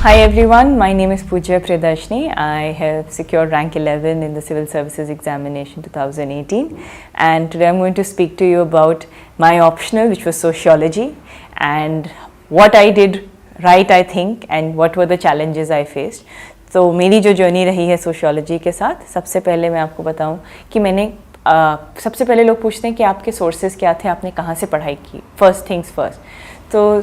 Hi everyone, my name is Pooja Priyadarshini. I have secured rank 11 in the Civil Services Examination 2018, and today I'm going to speak to you about my optional, which was Sociology, and what I did right, I think, and what were the challenges I faced. तो मेरी जो journey रही है sociology के साथ, सबसे पहले मैं आपको बताऊं कि मैंने सबसे पहले लोग पूछते हैं कि आपके सोर्सेज क्या थे, आपने कहाँ से पढ़ाई की, फर्स्ट थिंग्स फर्स्ट. तो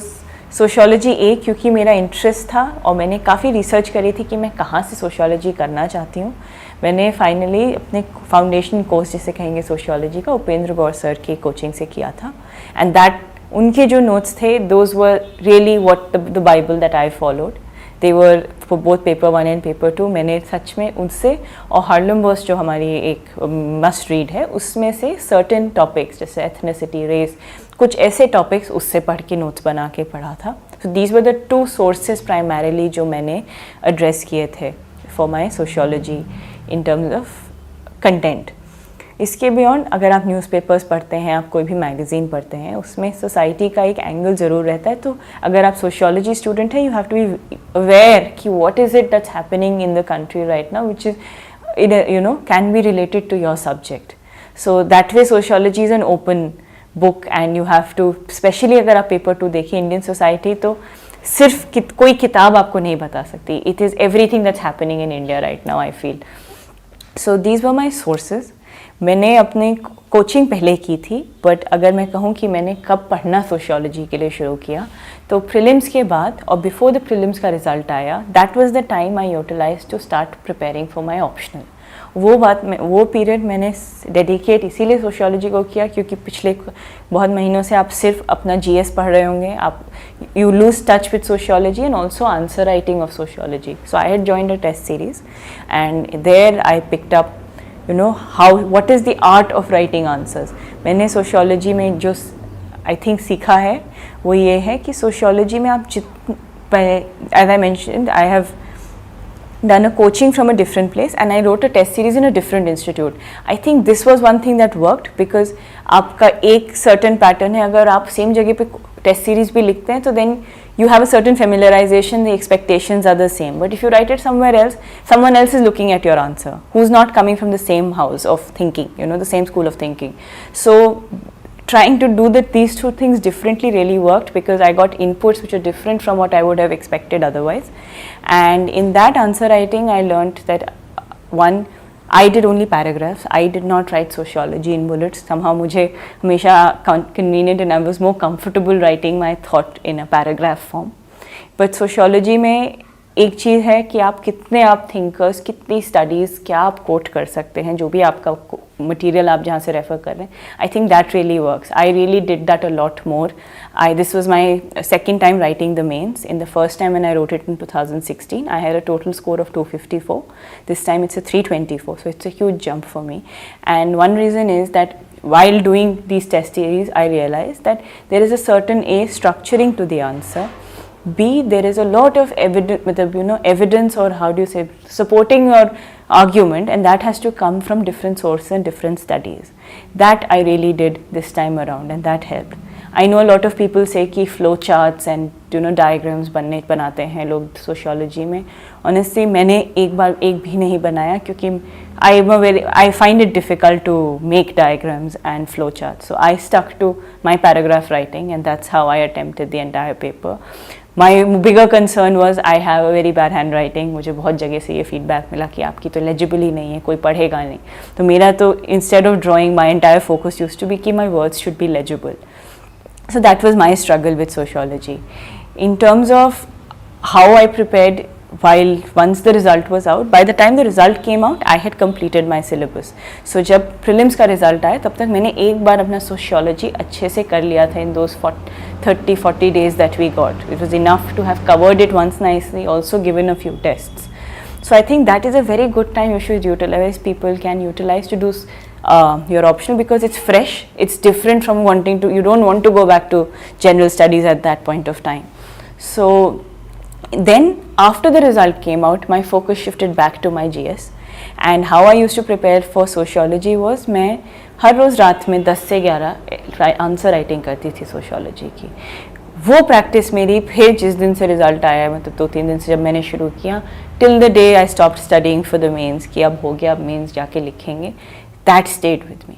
सोशियोलॉजी क्योंकि मेरा इंटरेस्ट था और मैंने काफ़ी रिसर्च करी थी कि मैं कहाँ से सोशियोलॉजी करना चाहती हूँ. मैंने फाइनली अपने फाउंडेशन कोर्स जिसे कहेंगे सोशियोलॉजी का उपेंद्र गौर सर की कोचिंग से किया था. एंड दैट उनके जो नोट्स थे those were really what the Bible that I followed. They were for both paper 1 and paper 2. मैंने सच में उनसे और हार्लम बर्स जो हमारी एक मस्ट रीड है उसमें से सर्टेन टॉपिक्स जैसे एथनिसिटी, रेस, कुछ ऐसे टॉपिक्स उससे पढ़ के नोट्स बना के पढ़ा था. So these were the 2 sources primarily जो मैंने एड्रेस किए थे for my sociology in terms of content. इसके बियॉन्ड अगर आप न्यूज़पेपर्स पढ़ते हैं, आप कोई भी मैगज़ीन पढ़ते हैं, उसमें सोसाइटी का एक एंगल ज़रूर रहता है. तो अगर आप सोशियोलॉजी स्टूडेंट हैं, you have to be aware कि what is it that's happening in the country right now which is can be related to your subject. So that way sociology is an open book and you have to, specially अगर आप paper 2 देखिए Indian society, तो सिर्फ कोई किताब आपको नहीं बता सकती. It is everything that's happening in India right now I feel. So these were my sources. मैंने अपने कोचिंग पहले की थी, बट अगर मैं कहूँ कि मैंने कब पढ़ना सोशियोलॉजी के लिए शुरू किया, तो प्रीलिम्स के बाद और बिफोर द प्रीलिम्स का रिज़ल्ट आया, that was the time I utilise to start preparing for my optional. वो पीरियड मैंने डेडिकेट इसीलिए सोशियोलॉजी को किया क्योंकि पिछले बहुत महीनों से आप सिर्फ अपना जीएस पढ़ रहे होंगे, आप you lose touch with sociology and also answer writing of sociology. So I had joined a test series and there I picked up what is the art of writing answers. मैंने sociology में जो I think सीखा है वो ये है कि sociology में आप as I mentioned, I have done a coaching from a different place and I wrote a test series in a different institute. I think this was one thing that worked because आपका एक certain pattern है. अगर आप same जगह पे test series भी लिखते हैं तो then you have a certain familiarization, the expectations are the same. But if you write it somewhere else, someone else is looking at your answer who's not coming from the same house of thinking, the same school of thinking. So trying to do these two things differently really worked because I got inputs which are different from what I would have expected otherwise. And in that answer writing, I learned that one, I did only paragraphs. I did not write sociology in bullets. Somehow मुझे हमेशा convenient and I was more comfortable writing my thought in a paragraph form. But sociology में एक चीज़ है कि आप कितने आप thinkers, कितनी स्टडीज़, क्या आप कोट कर सकते हैं, जो भी आपका मटीरियल आप जहाँ से रेफ़र कर रहे हैं. I think that really works. I really did that a lot more. This was my second time writing the mains. In the first time when I wrote it in 2016, I had a total score of 254. This time it's a 324, so it's a huge jump for me. And one reason is that while doing these test series, I realized that there is a certain structuring to the answer. B, there is a lot of evidence or how do you say, supporting your argument, and that has to come from different sources and different studies. That I really did this time around and that helped. I know a lot of people say कि flow charts and diagrams बनाते हैं लोग sociology में. Honestly मैंने एक भी नहीं बनाया क्योंकि I find it difficult to make diagrams and flow charts. So I stuck to my paragraph writing and that's how I attempted the entire paper. My bigger concern was I have a very bad handwriting. मुझे बहुत जगह से ये feedback मिला कि आपकी तो legible ही नहीं है, कोई पढ़ेगा नहीं. तो मेरा तो instead of drawing, my entire focus used to be कि my words should be legible. So that was my struggle with sociology. In terms of how I prepared, once the result was out, by the time the result came out, I had completed my syllabus. So जब prelims का result आया तब तक मैंने एक बार अपना sociology अच्छे से कर लिया था in those 30-40 days that we got. It was enough to have covered it once nicely, also given a few tests. So I think that is a very good time you should utilize, people can utilize to do your optional because it's fresh, it's different from you don't want to go back to general studies at that point of time. So then after the result came out, my focus shifted back to my GS and how I used to prepare for sociology was मैं हर रोज़ रात में 10 से 11 answer writing करती थी sociology की. वो practice मेरी फिर जिस दिन से रिज़ल्ट आया, मतलब 2-3 दिन से जब मैंने शुरू किया, till the day I stop studying for the mains कि अब हो गया, अब मेंस जाके लिखेंगे, that stayed with me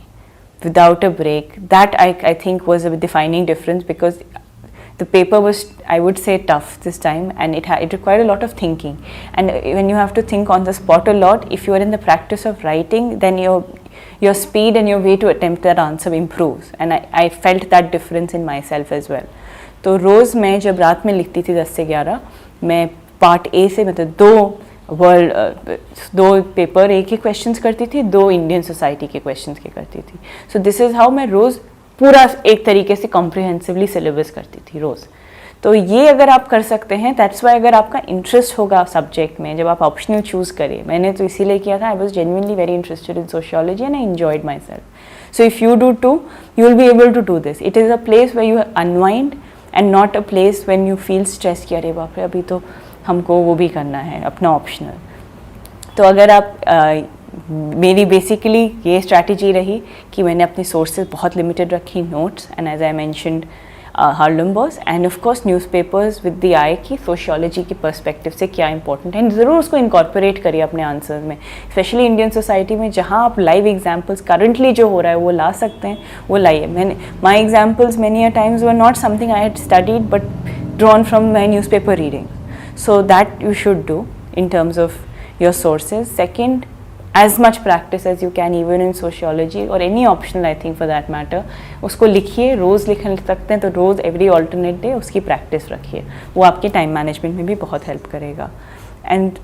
without a break. That I think was a defining difference, because the paper was, I would say, tough this time, and it required a lot of thinking. And when you have to think on the spot a lot, if you are in the practice of writing, then your speed and your way to attempt that answer improves. And I felt that difference in myself as well. तो रोज़ मैं जब रात में लिखती थी 10 से 11, मैं part A से मतलब दो पेपर एक ही क्वेश्चंस करती थी, 2 इंडियन सोसाइटी के क्वेश्चंस के करती थी. सो दिस इज़ हाउ मैं रोज़ पूरा एक तरीके से कॉम्प्रिहेंसिवली सिलेबस करती थी रोज़. तो ये अगर आप कर सकते हैं, दैट्स वाई अगर आपका इंटरेस्ट होगा सब्जेक्ट में, जब आप ऑप्शनल चूज़ करें, मैंने तो इसीलिए किया था, I was genuinely very interested in sociology and I enjoyed myself. So if you do too, you will be able to do this. It is a place where you unwind and not a place when you feel stress कि अरे बाप रे अभी तो हमको वो भी करना है अपना ऑप्शनल. तो अगर आप मेरी बेसिकली ये स्ट्रैटेजी रही कि मैंने अपनी सोर्सेज बहुत लिमिटेड रखी, notes and as I mentioned Haralambos and of course newspapers with the I कि सोशियोलॉजी के पर्सपेक्टिव से क्या इंपॉर्टेंट है, ज़रूर उसको इनकॉर्पोरेट करिए अपने आंसर्स में, स्पेशली इंडियन सोसाइटी में जहाँ आप लाइव एग्जाम्पल्स करंटली जो हो रहा है वो ला सकते हैं, वो लाइए. मैंने my examples many a times were not something I had studied but drawn from my newspaper reading. So that you should do in terms of your sources. Second, as much practice as you can, even in sociology or any optional I think for that matter, उसको लिखिए, रोज़ लिख सकते हैं तो रोज़ every alternate day उसकी practice रखिए, वो आपके time management में भी बहुत help करेगा. And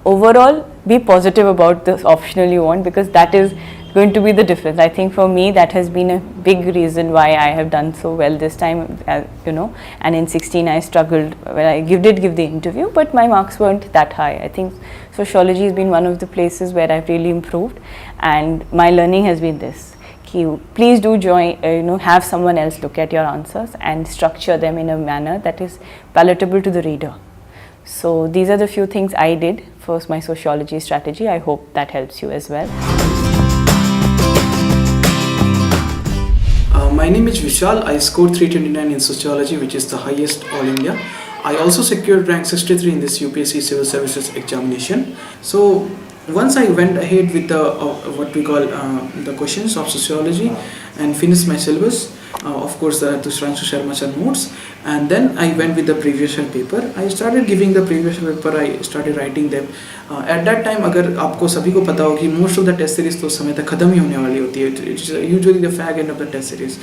overall be positive about the optional you want, because that is going to be the difference. I think for me that has been a big reason why I have done so well this time, you know. And in 16 I struggled when I did give the interview, but my marks weren't that high. I think sociology has been one of the places where I've really improved, and my learning has been this: please do join, have someone else look at your answers and structure them in a manner that is palatable to the reader. So these are the few things I did for my sociology strategy. I hope that helps you as well. My name is Vishal. I scored 329 in sociology, which is the highest all India. I also secured rank 63 in this UPSC Civil Services examination. So once I went ahead with the what we call the questions of sociology and finished my syllabus, of course to Sharma sir notes, and then I went with the previous year paper. I started giving the previous year paper. I started writing them. At that time, अगर आपको सभी को पता हो कि most of the test series तो उस समय तक ख़त्म ही होने वाली होती है. It's usually the fag end of the test series.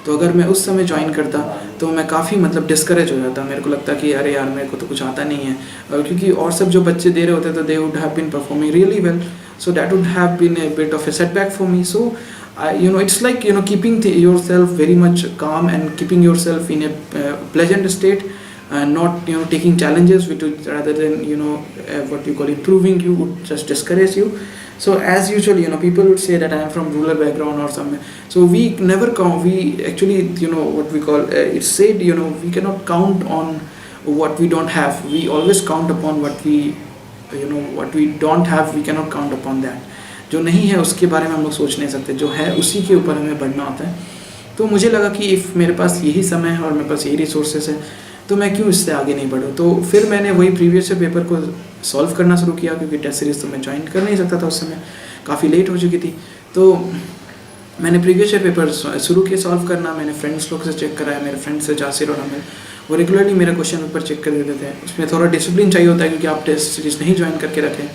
तो अगर मैं उस समय ज्वाइन करता तो मैं काफ़ी मतलब डिस्करेज हो जाता. मेरे को लगता कि अरे यार मेरे को तो कुछ आता नहीं है, क्योंकि और सब जो बच्चे दे रहे होते तो they would have been performing really well. So that would have been a bit of a setback for me. So it's like keeping yourself very much calm and keeping yourself in a pleasant state, and not taking challenges which would, rather than what you call improving you, would just discourage you. So as usual, people would say that I am from rural background or something. So we never count. We actually what we call it's said we cannot count on what we don't have. We always count upon what we don't have. We cannot count upon that. जो नहीं है उसके बारे में हम लोग सोच नहीं सकते, जो है उसी के ऊपर हमें बढ़ना होता है. तो मुझे लगा कि इफ़ मेरे पास यही समय है और मेरे पास यही रिसोर्सेज है तो मैं क्यों इससे आगे नहीं बढ़ूँ. तो फिर मैंने वही प्रीवियस पेपर को सॉल्व करना शुरू किया, क्योंकि टेस्ट सीरीज़ तो मैं ज्वाइन कर नहीं सकता था उस समय, काफ़ी लेट हो चुकी थी. तो मैंने प्रीवियस पेपर शुरू किया सॉल्व करना. मैंने फ्रेंड्स लोग से चेक कराया, मेरे फ्रेंड्स से जासिर और अमिर, वो रेगुलरली मेरा क्वेश्चन पेपर चेक कर देते थे. उसमें थोड़ा डिसिप्लिन चाहिए होता है, क्योंकि आप टेस्ट सीरीज़ नहीं ज्वाइन करके रखें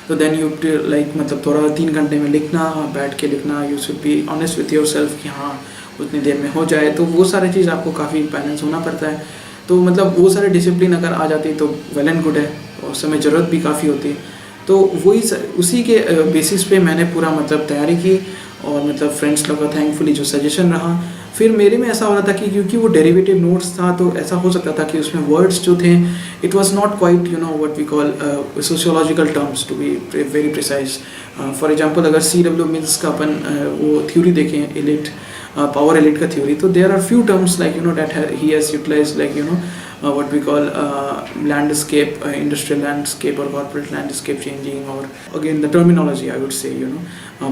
तो देन यू लाइक मतलब थोड़ा 3 घंटे में लिखना, बैठ के लिखना. You should be honest with your self कि हाँ उतनी देर में हो जाए. तो वो सारी चीज़ आपको काफ़ी बैलेंस होना पड़ता है. तो मतलब वो सारे डिसिप्लिन अगर आ जाती तो वेल एंड गुड है, और उस समय ज़रूरत भी काफ़ी होती है. तो वही उसी के बेसिस पे मैंने पूरा मतलब तैयारी की, और मतलब फ्रेंड्स लोग का थैंकफुली जो सजेशन रहा. फिर मेरे में ऐसा हो रहा था कि क्योंकि वो डेरिवेटिव नोट्स था तो ऐसा हो सकता था कि उसमें वर्ड्स जो थे it was not quite what we call sociological terms to be very precise. For example अगर C.W. मिल्स का अपन वो थ्योरी देखें, एलिट पावर एलिट का थ्योरी, तो there are few terms like that he has utilised like what we call landscape, industrial landscape or corporate landscape changing, or again the terminology I would say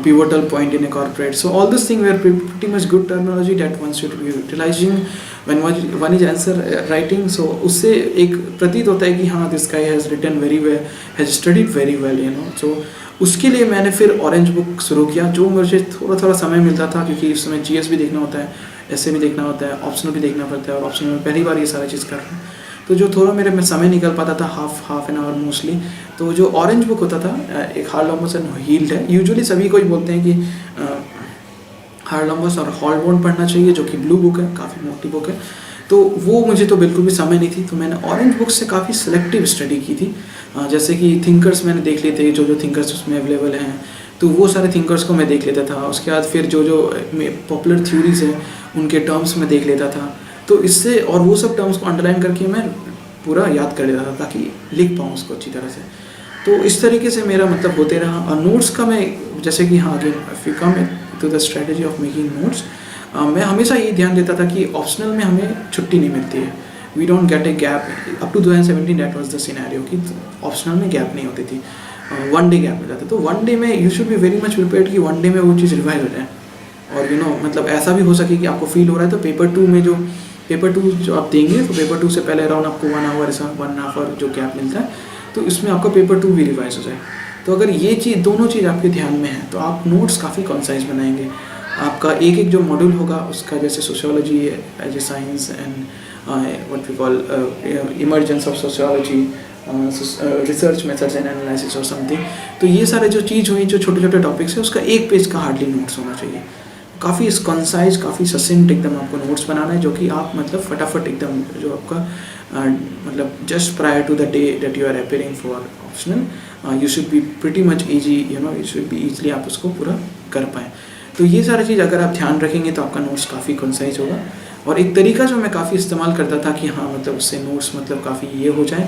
pivotal point in a corporate. So all these things were pretty much good terminology that one should be utilizing one is answer writing, so उससे एक प्रतीत होता है कि हाँ this guy has written very well, has studied very well, you know. So उसके लिए मैंने फिर ऑरेंज बुक शुरू किया, जो मुझे थोड़ा समय मिलता था, क्योंकि इस समय GS भी देखना होता है, ऐसे भी देखना होता है, ऑप्शनल भी देखना पड़ता है, और ऑप्शनल में पहली बार ये सारी चीज़ कर रहा हूँ, तो जो थोड़ा मेरे में समय निकल पाता था हाफ एन आवर मोस्टली, तो जो ऑरेंज बुक होता था, एक हार्लॉम्बस एंड हील्ड है, यूजुअली सभी को बोलते हैं कि हार्लॉम्बस और हॉलबोर्न पढ़ना चाहिए, जो कि ब्लू बुक है, काफ़ी मोटी बुक है, तो वो मुझे तो बिल्कुल भी समय नहीं थी, तो मैंने ऑरेंज बुक से काफ़ी सिलेक्टिव स्टडी की थी। जैसे कि थिंकर्स मैंने देख लिए थे, जो थिंकर्स उसमें अवेलेबल हैं, तो वो सारे थिंकर्स को मैं देख लेता था। उसके बाद फिर जो पॉपुलर थ्योरीज हैं उनके टर्म्स में देख लेता था, तो इससे और वो सब टर्म्स को अंडरलाइन करके मैं पूरा याद कर लेता था, ताकि लिख पाऊँ उसको अच्छी तरह से। तो इस तरीके से मेरा मतलब होते रहा। और नोट्स का मैं, जैसे कि हाँ again if you come to the strategy of making notes, मैं हमेशा ये ध्यान देता था कि ऑप्शनल में हमें छुट्टी नहीं मिलती है, we don't get a gap. Up to 2017 that was the scenario कि ऑप्शनल में गैप नहीं होती थी, 1 डे गैप मिला था। तो 1 डे में you should B very much prepared कि 1 डे में वो चीज़ रिवाइज हो जाए, और यू नो मतलब ऐसा भी हो सके कि आपको फील हो रहा है, तो पेपर 2 जो आप देंगे, तो पेपर 2 से पहले अराउंड आपको 1 आवर ऐसा 1.5 आवर जो गैप मिलता है, तो इसमें आपका पेपर 2 भी रिवाइज हो जाए। तो अगर ये चीज़, दोनों चीज़ आपके ध्यान में है, तो आप नोट्स काफ़ी कॉन्साइज बनाएंगे। आपका एक जो मॉड्यूल होगा उसका, जैसे sociology as a science and what we call emergence of sociology, research methods and analysis और समथिंग, तो ये सारे जो चीज़ हुई, जो छोटे छोटे टॉपिक्स है, उसका 1 पेज का हार्डली नोट्स होना चाहिए। काफ़ी कॉन्साइज, काफ़ी ससेंट एकदम आपको नोट्स बनाना है, जो कि आप मतलब फटाफट एकदम, जो आपका मतलब just prior to the day that you are appearing for optional, you should be pretty much easy, you know, you should be easily आप उसको पूरा कर पाएँ। तो ये सारी चीज़ अगर आप ध्यान रखेंगे तो आपका नोट्स काफ़ी कॉन्साइज होगा। और एक तरीका जो मैं काफ़ी इस्तेमाल करता था कि हाँ मतलब उससे नोट्स मतलब काफ़ी ये हो जाए,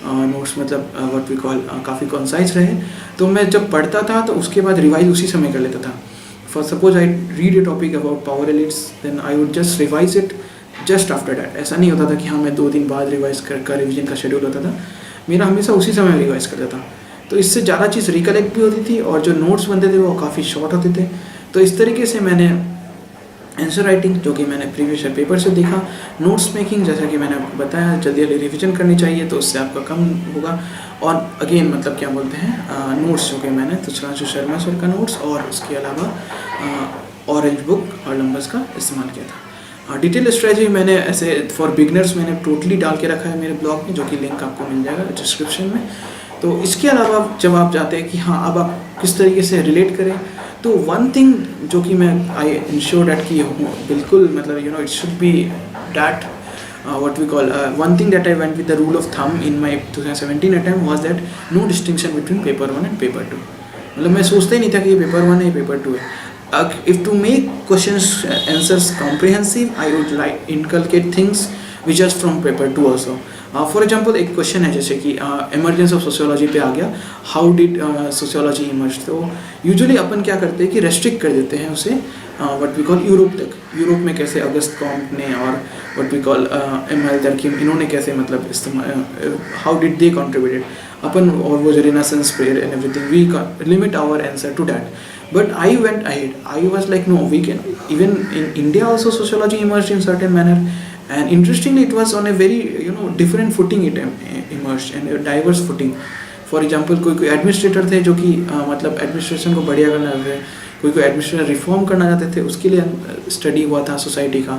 नोट्स मतलब व्हाट वी कॉल काफ़ी कॉन्साइज रहे, तो मैं जब पढ़ता था तो उसके बाद रिवाइज उसी समय कर लेता था। For suppose I read a topic about power elites, then I would just revise it just after that. ऐसा नहीं होता था कि हाँ मैं 2 दिन बाद रिवाइज कर रिविजन का शेड्यूल होता था, मेरा हमेशा उसी समय रिवाइज करता था। तो इससे ज़्यादा चीज़ रिकलेक्ट भी होती थी, और जो नोट्स बनते थे वो काफ़ी शॉर्ट होते थे। तो इस तरीके से मैंने आंसर राइटिंग, जो कि मैंने प्रीवियस ईयर पेपर से देखा, नोट्स मेकिंग, जैसा कि मैंने बताया जल्दी जल्दी रिविजन करनी चाहिए, तो उससे आपका कम होगा। और अगेन मतलब क्या बोलते हैं, नोट्स जो कि मैंने तो सुधांशु शर्मा सर का नोट्स, और उसके अलावा ऑरेंज बुक हार्लॉम्बस का इस्तेमाल किया था। डिटेल स्ट्रेटजी मैंने ऐसे फॉर बिगनर्स मैंने टोटली डाल के रखा है मेरे ब्लॉग में, जो कि लिंक आपको मिल जाएगा डिस्क्रिप्शन में। तो इसके अलावा जब आप जाते हैं कि हाँ अब आप किस तरीके से रिलेट करें, तो वन थिंग जो कि मैं आई इंश्योर डैट कि बिल्कुल मतलब you know it should be that what we call one thing that I went with the rule of thumb in my 2017 attempt was that no distinction between paper 1 and paper 2. मतलब मैं सोचता ही नहीं था कि ये पेपर 1 है, ये paper 2 है। If to make questions answers comprehensive, I would like inculcate things which are from paper 2 also. For example एक क्वेश्चन है जैसे कि इमर्जेंस ऑफ सोशियोलॉजी पे आ गया, हाउ डिड सोशियोलॉजी इमर्ज, तो यूजुअली अपन क्या करते हैं कि रेस्ट्रिक्ट कर देते हैं उसे व्हाट वी कॉल यूरोप तक। यूरोप में कैसे अगस्त कॉम्ट ने और what we call Emile. Durkheim, इन्होंने कैसे मतलब इस्तेमाल, हाउ डिड दे कंट्रीब्यूटेड अपन, और वो जो renaissance period and everything, we limit our answer to that. But I went ahead. I was like, no, we can. Even in India also sociology emerged in certain manner. And interestingly, it was on a very different footing. It emerged and a diverse footing. For example, कोई administrator थे जो कि मतलब administration को बढ़िया करना चाहते थे, कोई एडमिनिस्ट्रेशन रिफॉर्म करना चाहते थे, उसके लिए स्टडी हुआ था सोसाइटी का।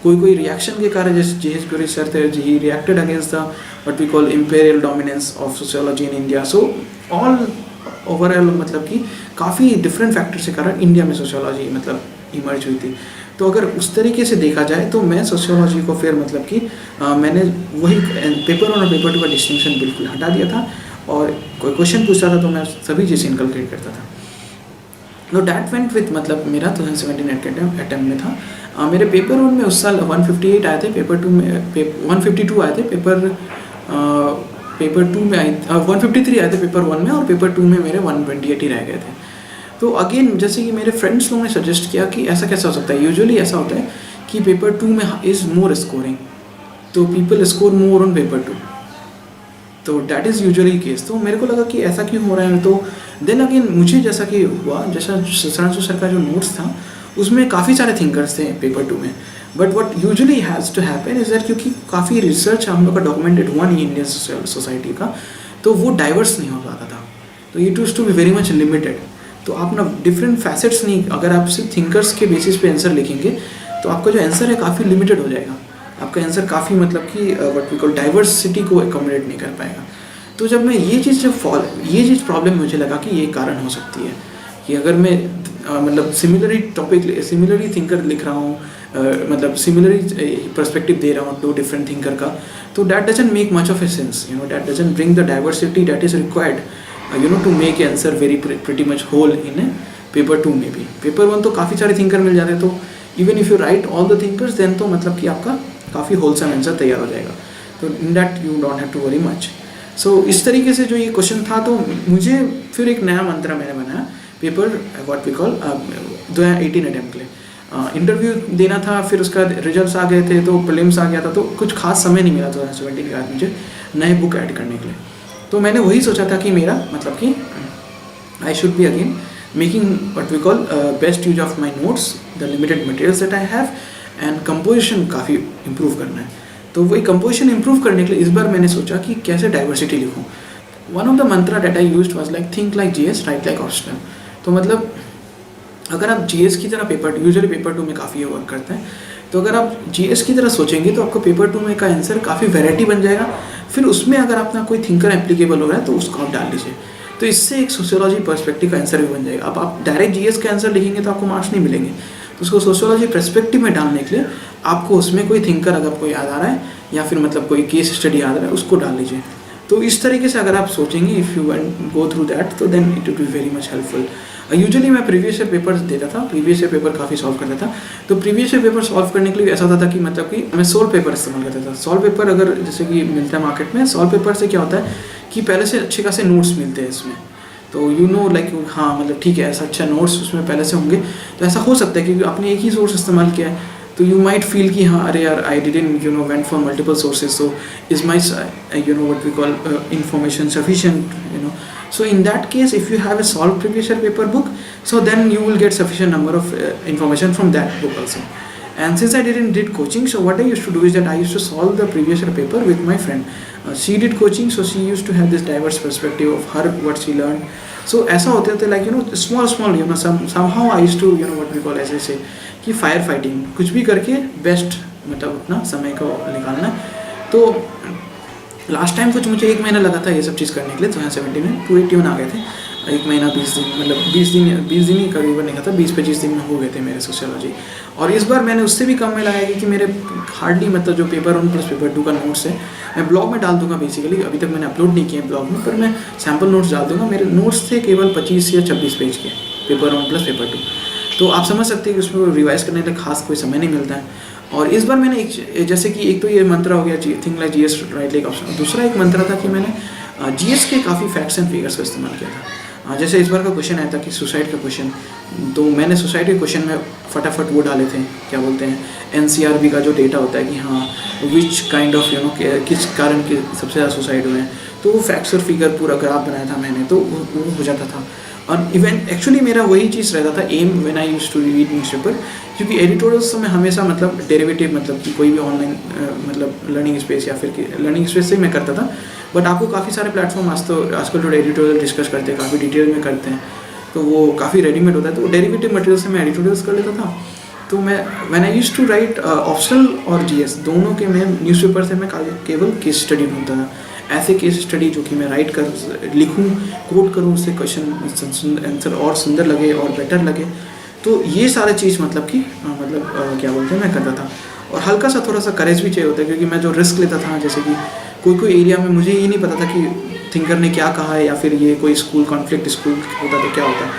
कोई रिएक्शन के कारण, जैसे J.H. Gurry सर थे, he reacted against the what we call imperial dominance of sociology in India. So all overall मतलब कि काफ़ी डिफरेंट फैक्टर्स के कारण इंडिया में सोशियोलॉजी मतलब इमर्ज हुई थी। तो अगर उस तरीके से देखा जाए तो मैं सोशियोलॉजी को फिर मतलब कि मैंने वही पेपर 1 और पेपर 2 का डिस्टिंक्शन बिल्कुल हटा दिया था, और कोई क्वेश्चन पूछता था तो मैं सभी चीज़ें इनकलकेट करता था। तो डैट वेंट विथ मतलब मेरा 2017 अटेम्प्ट में था। मेरे पेपर 1 में उस साल 158 आए थे, पेपर 2 में 152 आए थे, पेपर 2 में 153 आए थे पेपर 1 में, और पेपर 2 में मेरे 128 ही रह गए थे। तो अगेन जैसे कि मेरे फ्रेंड्स लोगों ने सजेस्ट किया कि ऐसा कैसा हो सकता है, यूजुअली ऐसा होता है कि पेपर 2 में इज़ मोर स्कोरिंग, तो people score more on paper 2, तो डैट इज़ यूजुअली केस। तो मेरे को लगा कि ऐसा क्यों हो रहा है। तो देन अगेन मुझे जैसा कि हुआ, जैसा सुधांशु सर का जो नोट्स था उसमें काफ़ी सारे थिंकर्स थे पेपर 2 में, but what usually has to happen is that क्योंकि काफ़ी रिसर्च हम लोग का डॉक्यूमेंटेड हुआ नहीं इंडियन सोसाइटी का, तो वो डाइवर्स नहीं हो पाता था, तो it use to be very much limited. तो आप ना डिफरेंट फैसेट्स नहीं, अगर आप सिर्फ थिंकर्स के बेसिस पे आंसर लिखेंगे तो आपका जो आंसर है काफ़ी लिमिटेड हो जाएगा, आपका आंसर काफ़ी मतलब कि व्हाट वी कॉल डाइवर्सिटी को एकोमोडेट नहीं कर पाएगा। तो जब मैं ये चीज़ प्रॉब्लम मुझे लगा कि ये कारण हो सकती है कि अगर मैं मतलब सिमिलरली थिंकर लिख रहा हूँ, मतलब सिमिलरली पर्सपेक्टिव दे रहा हूँ दो डिफरेंट थिंकर का, तो that doesn't make much of a sense, that doesn't bring the diversity that is required to make a answer very pretty much whole in a paper 2 में भी। पेपर 1 तो काफ़ी सारे थिंकर मिल जाते हैं, तो even if you write all the thinkers then तो मतलब कि आपका काफ़ी होलसम आंसर तैयार हो जाएगा, तो in that you don't have to worry much. So इस तरीके से जो ये क्वेश्चन था, तो मुझे फिर एक नया मंत्र मैंने बनाया paper what we call 2018 attempt के लिए। इंटरव्यू देना था, फिर उसका रिजल्ट्स आ गए थे, तो प्रीलिम्स आ गया था, तो कुछ खास समय नहीं मिला 2017 के बाद मुझे नए बुक ऐड करने के लिए। तो मैंने वही सोचा था कि मेरा मतलब कि I should be again making what we call best use of my notes, the limited materials that I have, and composition काफ़ी इम्प्रूव करना है। तो वही कंपोजिशन इम्प्रूव करने के लिए इस बार मैंने सोचा कि कैसे डाइवर्सिटी लिखूँ। One of the mantra that I used was like think like GS write like optional. तो मतलब अगर आप जीएस की तरह यूजुअली पेपर 2 में काफ़ी वर्क करते हैं, तो अगर आप जीएस की तरह सोचेंगे तो आपको पेपर 2 में का आंसर काफ़ी वैरायटी बन जाएगा। फिर उसमें अगर अपना कोई थिंकर एप्लीकेबल हो रहा है तो उसको आप डाल लीजिए, तो इससे एक सोशियोलॉजी पर्सपेक्टिव का आंसर भी बन जाएगा। अब आप डायरेक्ट जीएस का आंसर लिखेंगे तो आपको मार्क्स नहीं मिलेंगे, तो उसको सोशियोलॉजी पर्सपेक्टिव में डालने के लिए आपको उसमें कोई थिंकर अगर आपको याद आ रहा है या फिर मतलब कोई केस स्टडी याद आ रहा है उसको डाल लीजिए। तो इस तरीके से अगर आप सोचेंगे, if you go through that, तो then it will be very much helpful. Usually मैं प्रीवियस ईयर पेपर्स देता था, प्रीवियस ईयर पेपर काफ़ी सॉल्व करता था। तो प्रीवियस ईयर पेपर सॉल्व करने के लिए ऐसा होता था कि मतलब कि मैं सॉल्व पेपर इस्तेमाल करता था। सॉल्व पेपर अगर जैसे कि मिलता है मार्केट में, सॉल्व पेपर से क्या होता है कि पहले से अच्छे खासे नोट्स मिलते हैं इसमें, तो लाइक हाँ मतलब ठीक है, ऐसा अच्छा नोट्स उसमें पहले से होंगे। तो ऐसा हो सकता है क्योंकि आपने एक ही सोर्स इस्तेमाल किया है, तो यू माइट फील कि हाँ अरे यार I didn't went for multiple sources, so is my what we call information sufficient, so in that case if you have a solved previous year paper book, so then you will get sufficient number of information from that book also. And since I did coaching, so what I used to do is that I used to solve the previous year paper with my friend. She did coaching, so she used to have this diverse perspective of her what she learned. So ऐसा होते थे like small somehow I used to what we call, ऐसे से कि fire fighting कुछ भी करके best मतलब अपना समय को निकालना। तो लास्ट टाइम कुछ मुझे 1 महीना लगा था ये सब चीज़ करने के लिए, 2017 में 281 आ गए थे। 1 महीना 20 दिन, मतलब 20 दिन ही करीबन नहीं था, 20-25 दिन में हो गए थे मेरे सोशियोलॉजी। और इस बार मैंने उससे भी कम में लगाया क्योंकि मेरे हार्डली मतलब जो पेपर 1 प्लस पेपर 2 का नोट्स है मैं ब्लॉग में डाल दूंगा बेसिकली। अभी तक मैंने अपलोड नहीं किया ब्लॉग में, पर मैं सैम्पल नोट्स डाल दूंगा। मेरे नोट्स थे केवल 25 या 26 पेज के, पेपर 1 प्लस पेपर 2। तो आप समझ सकते हैं कि उसमें रिवाइज करने के लिए खास कोई समय नहीं मिलता है। और इस बार मैंने जैसे कि एक तो ये मंत्र हो गया think like GS write like option, दूसरा एक मंत्र था कि मैंने जीएस के काफ़ी फैक्ट्स एंड फिगर्स का इस्तेमाल किया था। जैसे इस बार का क्वेश्चन आया था कि सुसाइड का क्वेश्चन, तो मैंने सुसाइड के क्वेश्चन में फटाफट वो डाले थे, क्या बोलते हैं एनसीआरबी का जो डेटा होता है कि हाँ विच काइंड ऑफ किस कारण के सबसे ज़्यादा सुसाइड हुए हैं, तो वो फैक्ट्स और फिगर पूरा ग्राफ बनाया था मैंने, तो वो हो जाता था। और इवेंट एक्चुअली मेरा वही चीज़ रहता था um when I used to read newspaper, क्योंकि एडिटोरियल्स में हमेशा मतलब डेरिवेटिव मतलब कि कोई भी ऑनलाइन मतलब लर्निंग स्पेस या फिर लर्निंग स्पेस से मैं करता था। बट आपको काफ़ी सारे प्लेटफॉर्म आजकल जो एडिटोरियल डिस्कस करते हैं काफ़ी डिटेल में करते हैं, तो वो काफ़ी रेडीमेड होता है, तो डेरिवेटिव मटेरियल से मैं एडिटोरियल्स कर लेता था। तो मैं when I used to write optional और जीएस दोनों के मैं न्यूज़पेपर से मैं केवल केस स्टडी ढूंढता था, ऐसे केस स्टडी जो कि मैं राइट कर लिखूं, कोट करूं, उससे क्वेश्चन आंसर और सुंदर लगे और बेटर लगे। तो ये सारे चीज़ मतलब कि क्या बोलते हैं मैं करता था। और हल्का सा थोड़ा सा करेज भी चाहिए होता है, क्योंकि मैं जो रिस्क लेता था, जैसे कि कोई एरिया में मुझे ये नहीं पता था कि थिंकर ने क्या कहा है, या फिर ये कोई स्कूल कॉन्फ्लिक्ट स्कूल होता तो क्या होता है।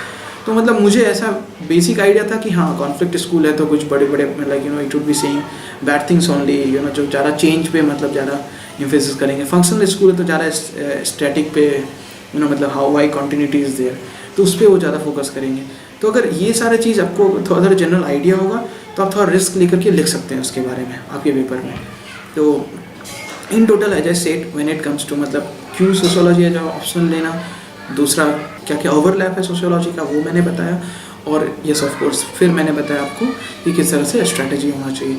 तो मतलब मुझे ऐसा बेसिक आइडिया था कि हाँ कॉन्फ्लिक्ट स्कूल है तो कुछ बड़े like it would be saying bad things only, जो ज़्यादा चेंज पे मतलब ज़्यादा इम्फेसिस करेंगे। फंक्शनल स्कूल है तो ज़्यादा स्टैटिक पे मतलब how why continuity is there, तो उस पर वो ज़्यादा फोकस करेंगे। तो अगर ये सारे चीज़ आपको थोड़ा सा जनरल आइडिया होगा तो आप थोड़ा रिस्क लेकर के लिख सकते हैं उसके बारे में आपके पेपर में। तो in total as I said when it comes to मतलब क्यों सोशियोलॉजी है जो ऑप्शनल लेना, दूसरा क्या क्या ओवरलैप है सोशियोलॉजी का वो मैंने बताया, और यस ऑफ कोर्स फिर मैंने बताया आपको कि किस तरह से स्ट्रैटेजी होना चाहिए,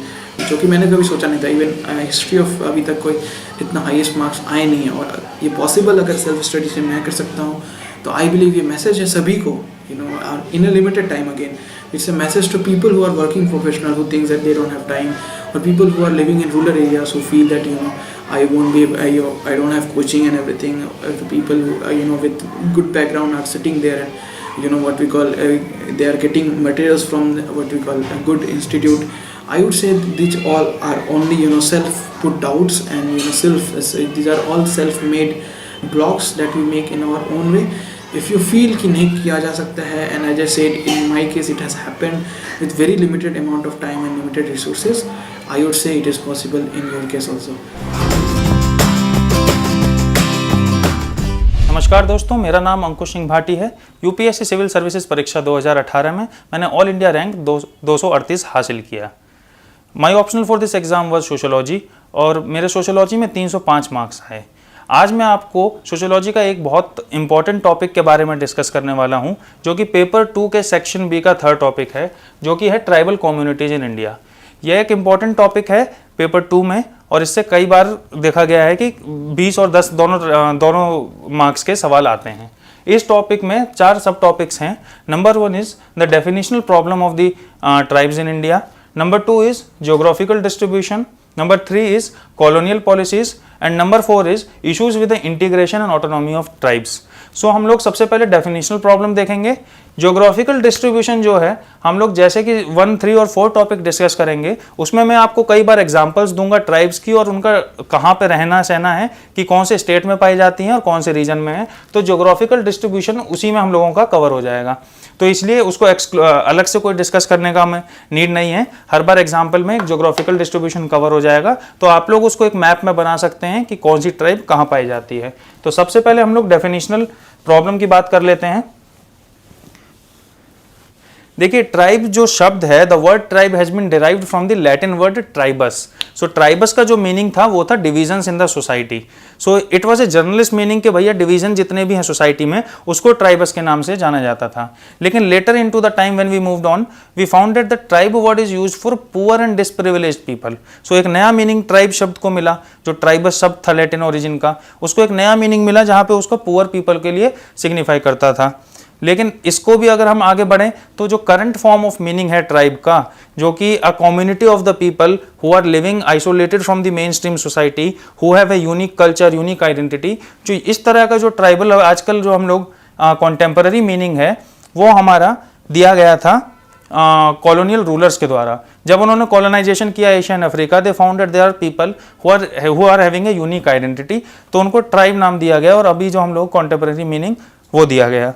जो कि मैंने कभी सोचा नहीं था। इवन हिस्ट्री ऑफ अभी तक कोई इतना हाईएस्ट मार्क्स आए नहीं है, और ये पॉसिबल अगर सेल्फ स्टडी से मैं कर सकता हूँ तो आई बिलीव ये मैसेज है सभी को, in a limited time again. It's a message to people who are working professional, who thinks that they don't have time, or people who are living in rural areas who feel that I won't be, I don't have coaching and everything. The people who with good background are sitting there and what we call they are getting materials from what we call a good institute. I would say these all are only self put doubts, and these are all self-made blocks that we make in our own way. If you feel कि नहीं किया जा सकता है, and as I said, in my case it has happened with very limited amount of time and limited resources, I would say it is possible in your case also. नमस्कार दोस्तों, मेरा नाम अंकुश सिंह भाटी है। यूपीएससी सिविल सर्विसेज परीक्षा 2018 में मैंने all India rank 238 हासिल किया। My optional for this exam was sociology, और मेरे सोशोलॉजी में 305 मार्क्स आए। आज मैं आपको सोशोलॉजी का एक बहुत इंपॉर्टेंट टॉपिक के बारे में डिस्कस करने वाला हूं, जो कि पेपर 2 के सेक्शन बी का थर्ड टॉपिक है, जो कि है ट्राइबल कम्युनिटीज़ इन इंडिया। यह एक इम्पॉर्टेंट टॉपिक है पेपर 2 में, और इससे कई बार देखा गया है कि 20 और 10 दोनों मार्क्स के सवाल आते हैं। इस टॉपिक में 4 सब टॉपिक्स हैं। Number 1 is the definitional problem of the tribes in India. Number 2 is geographical distribution. Number 3 is colonial policies, and number 4 is issues with the integration and autonomy of tribes. So हम लोग सबसे पहले definitional problem देखेंगे। Geographical distribution जो है, हम लोग जैसे कि 1, 3 और 4 टॉपिक डिस्कस करेंगे, उसमें मैं आपको कई बार एग्जांपल्स दूंगा ट्राइब्स की, और उनका कहाँ पे रहना सहना है, कि कौन से स्टेट में पाई जाती हैं और कौन से रीजन में है। तो जियोग्राफिकल डिस्ट्रीब्यूशन उसी में हम लोगों का कवर हो जाएगा, तो इसलिए उसको अलग से कोई डिस्कस करने का हमें नीड नहीं है। हर बार एग्जाम्पल में एक जियोग्राफिकल डिस्ट्रीब्यूशन कवर हो जाएगा, तो आप लोग उसको एक मैप में बना सकते हैं कि कौन सी ट्राइब कहाँ पाई जाती है। तो सबसे पहले हम लोग डेफिनेशनल प्रॉब्लम की बात कर लेते हैं। देखिए, ट्राइब जो शब्द है, the word tribe has been derived from the Latin word tribus. So tribus का जो मीनिंग था वो था divisions in the society. So it was a generalist meaning कि भैया डिवीजन जितने भी हैं सोसाइटी में, उसको ट्राइबस के नाम से जाना जाता था। लेकिन later in to the time when we moved on, we found that the tribe word is used for poor and disprivileged people. So एक नया मीनिंग ट्राइब शब्द को मिला, जो ट्राइबस शब्द था लैटिन ओरिजिन का, उसको एक नया मीनिंग मिला जहाँ पे उसको पुअर पीपल के लिए सिग्निफाई करता था। लेकिन इसको भी अगर हम आगे बढ़ें तो जो करंट फॉर्म ऑफ मीनिंग है ट्राइब का, जो कि a community of the people who are living isolated from the mainstream society, who have a unique culture, unique identity, जो इस तरह का जो ट्राइबल आजकल जो हम लोग कॉन्टेम्पररी मीनिंग है, वो हमारा दिया गया था कॉलोनियल रूलर्स के द्वारा। जब उन्होंने कॉलोनाइजेशन किया Asian Africa, they found that there are people who are having a unique identity, तो उनको ट्राइब नाम दिया गया, और अभी जो हम लोग कॉन्टेम्पररी मीनिंग वो दिया गया।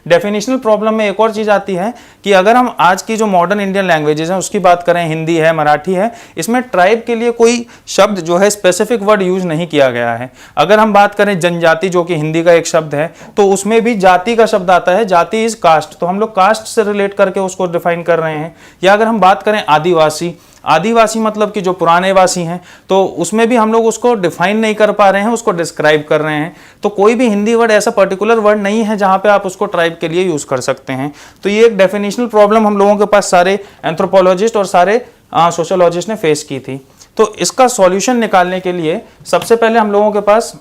डेफिनेशनल प्रॉब्लम में एक और चीज़ आती है कि अगर हम आज की जो मॉडर्न इंडियन लैंग्वेजेस हैं उसकी बात करें, हिंदी है, मराठी है, इसमें ट्राइब के लिए कोई शब्द जो है स्पेसिफिक वर्ड यूज़ नहीं किया गया है। अगर हम बात करें जनजाति, जो कि हिंदी का एक शब्द है, तो उसमें भी जाति का शब्द आता है। जाति इज कास्ट, तो हम लोग कास्ट से रिलेट करके उसको डिफाइन कर रहे हैं। या अगर हम बात करें आदिवासी, आदिवासी मतलब कि जो पुराने वासी हैं, तो उसमें भी हम लोग उसको डिफाइन नहीं कर पा रहे हैं, उसको डिस्क्राइब कर रहे हैं। तो कोई भी हिंदी वर्ड ऐसा पर्टिकुलर वर्ड नहीं है जहाँ पे आप उसको ट्राइब के लिए यूज़ कर सकते हैं। तो ये एक डेफिनेशनल प्रॉब्लम हम लोगों के पास सारे एंथ्रोपोलॉजिस्ट और सारे सोशियोलॉजिस्ट ने फेस की थी। तो इसका सॉल्यूशन निकालने के लिए सबसे पहले हम लोगों के पास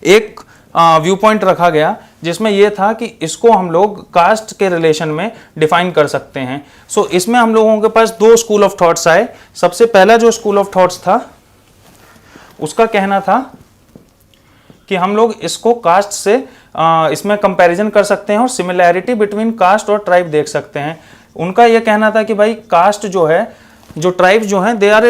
एक व्यू पॉइंट रखा गया, जिसमें यह था कि इसको हम लोग कास्ट के रिलेशन में डिफाइन कर सकते हैं। सो इसमें हम लोगों के पास 2 स्कूल ऑफ थॉट्स आए। सबसे पहला जो स्कूल ऑफ थॉट्स था, उसका कहना था कि हम लोग इसको कास्ट से इसमें कंपैरिजन कर सकते हैं और सिमिलैरिटी बिटवीन कास्ट और ट्राइब देख सकते हैं। उनका यह कहना था कि भाई कास्ट जो है, जो ट्राइब्स जो हैं, they are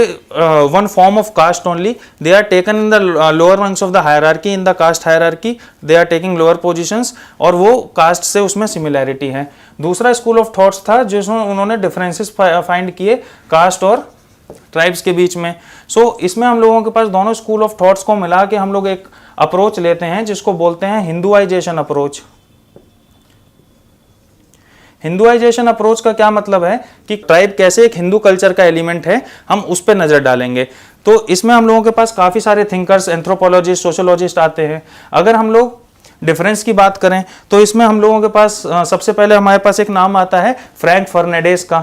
one form of caste only, they are taken in the lower rungs of the hierarchy, in the caste hierarchy they are taking lower positions, और वो कास्ट से उसमें सिमिलैरिटी है। दूसरा स्कूल ऑफ थॉट्स था जिसमें उन्होंने differences find किए कास्ट और ट्राइब्स के बीच में। सो इसमें हम लोगों के पास दोनों स्कूल ऑफ थॉट्स को मिला के हम लोग एक अप्रोच लेते हैं जिसको बोलते हैं हिंदुआइजेशन अप्रोच। हिंदुआइजेशन अप्रोच का क्या मतलब है कि ट्राइब कैसे एक हिंदू कल्चर का एलिमेंट है, हम उस पर नजर डालेंगे। तो इसमें हम लोगों के पास काफी सारे थिंकर्स, एंथ्रोपोलॉजिस्ट, सोशियोलॉजिस्ट आते हैं। अगर हम लोग डिफरेंस की बात करें तो इसमें हम लोगों के पास सबसे पहले हमारे पास एक नाम आता है फ्रैंक फर्नांडिस का।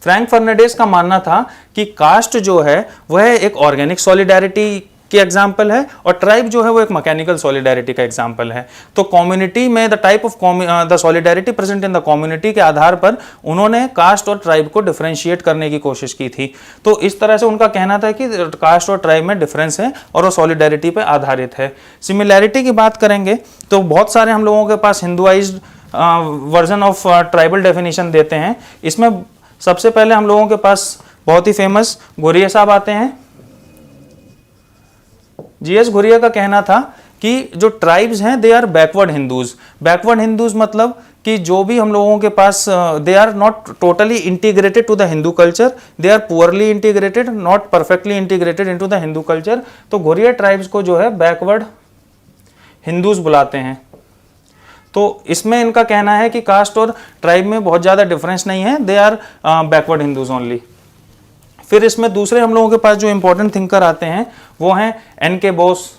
फ्रैंक फर्नांडिस का मानना था कि कास्ट जो है वह एक ऑर्गेनिक सॉलिडारिटी की एग्जाम्पल है और ट्राइब जो है वो एक मैकेनिकल सॉलिडारिटी का एग्जाम्पल है। तो कम्युनिटी में the type of the solidarity present in the community के आधार पर उन्होंने कास्ट और ट्राइब को डिफरेंशिएट करने की कोशिश की थी। तो इस तरह से उनका कहना था कि कास्ट और ट्राइब में डिफरेंस है और वो सॉलिडारिटी पर आधारित है। सिमिलैरिटी की बात करेंगे तो बहुत सारे हम लोगों के पास हिंदुआइज्ड वर्जन ऑफ ट्राइबल डेफिनेशन देते हैं। इसमें सबसे पहले हम लोगों के पास बहुत ही फेमस घुरिया साहब आते हैं। जीएस घुरिया का कहना था कि जो ट्राइब्स हैं they are backward Hindus. Backward Hindus मतलब कि जो भी हम लोगों के पास they are not totally integrated to the Hindu culture, they are poorly integrated, not perfectly integrated into the Hindu culture. तो घुरिया ट्राइब्स को जो है बैकवर्ड हिंदूज बुलाते हैं। तो इसमें इनका कहना है कि कास्ट और ट्राइब में बहुत ज़्यादा डिफरेंस नहीं है, they are backward Hindus only. फिर इसमें दूसरे हम लोगों के पास जो इंपॉर्टेंट थिंकर आते हैं वो हैं एन.के. बोस।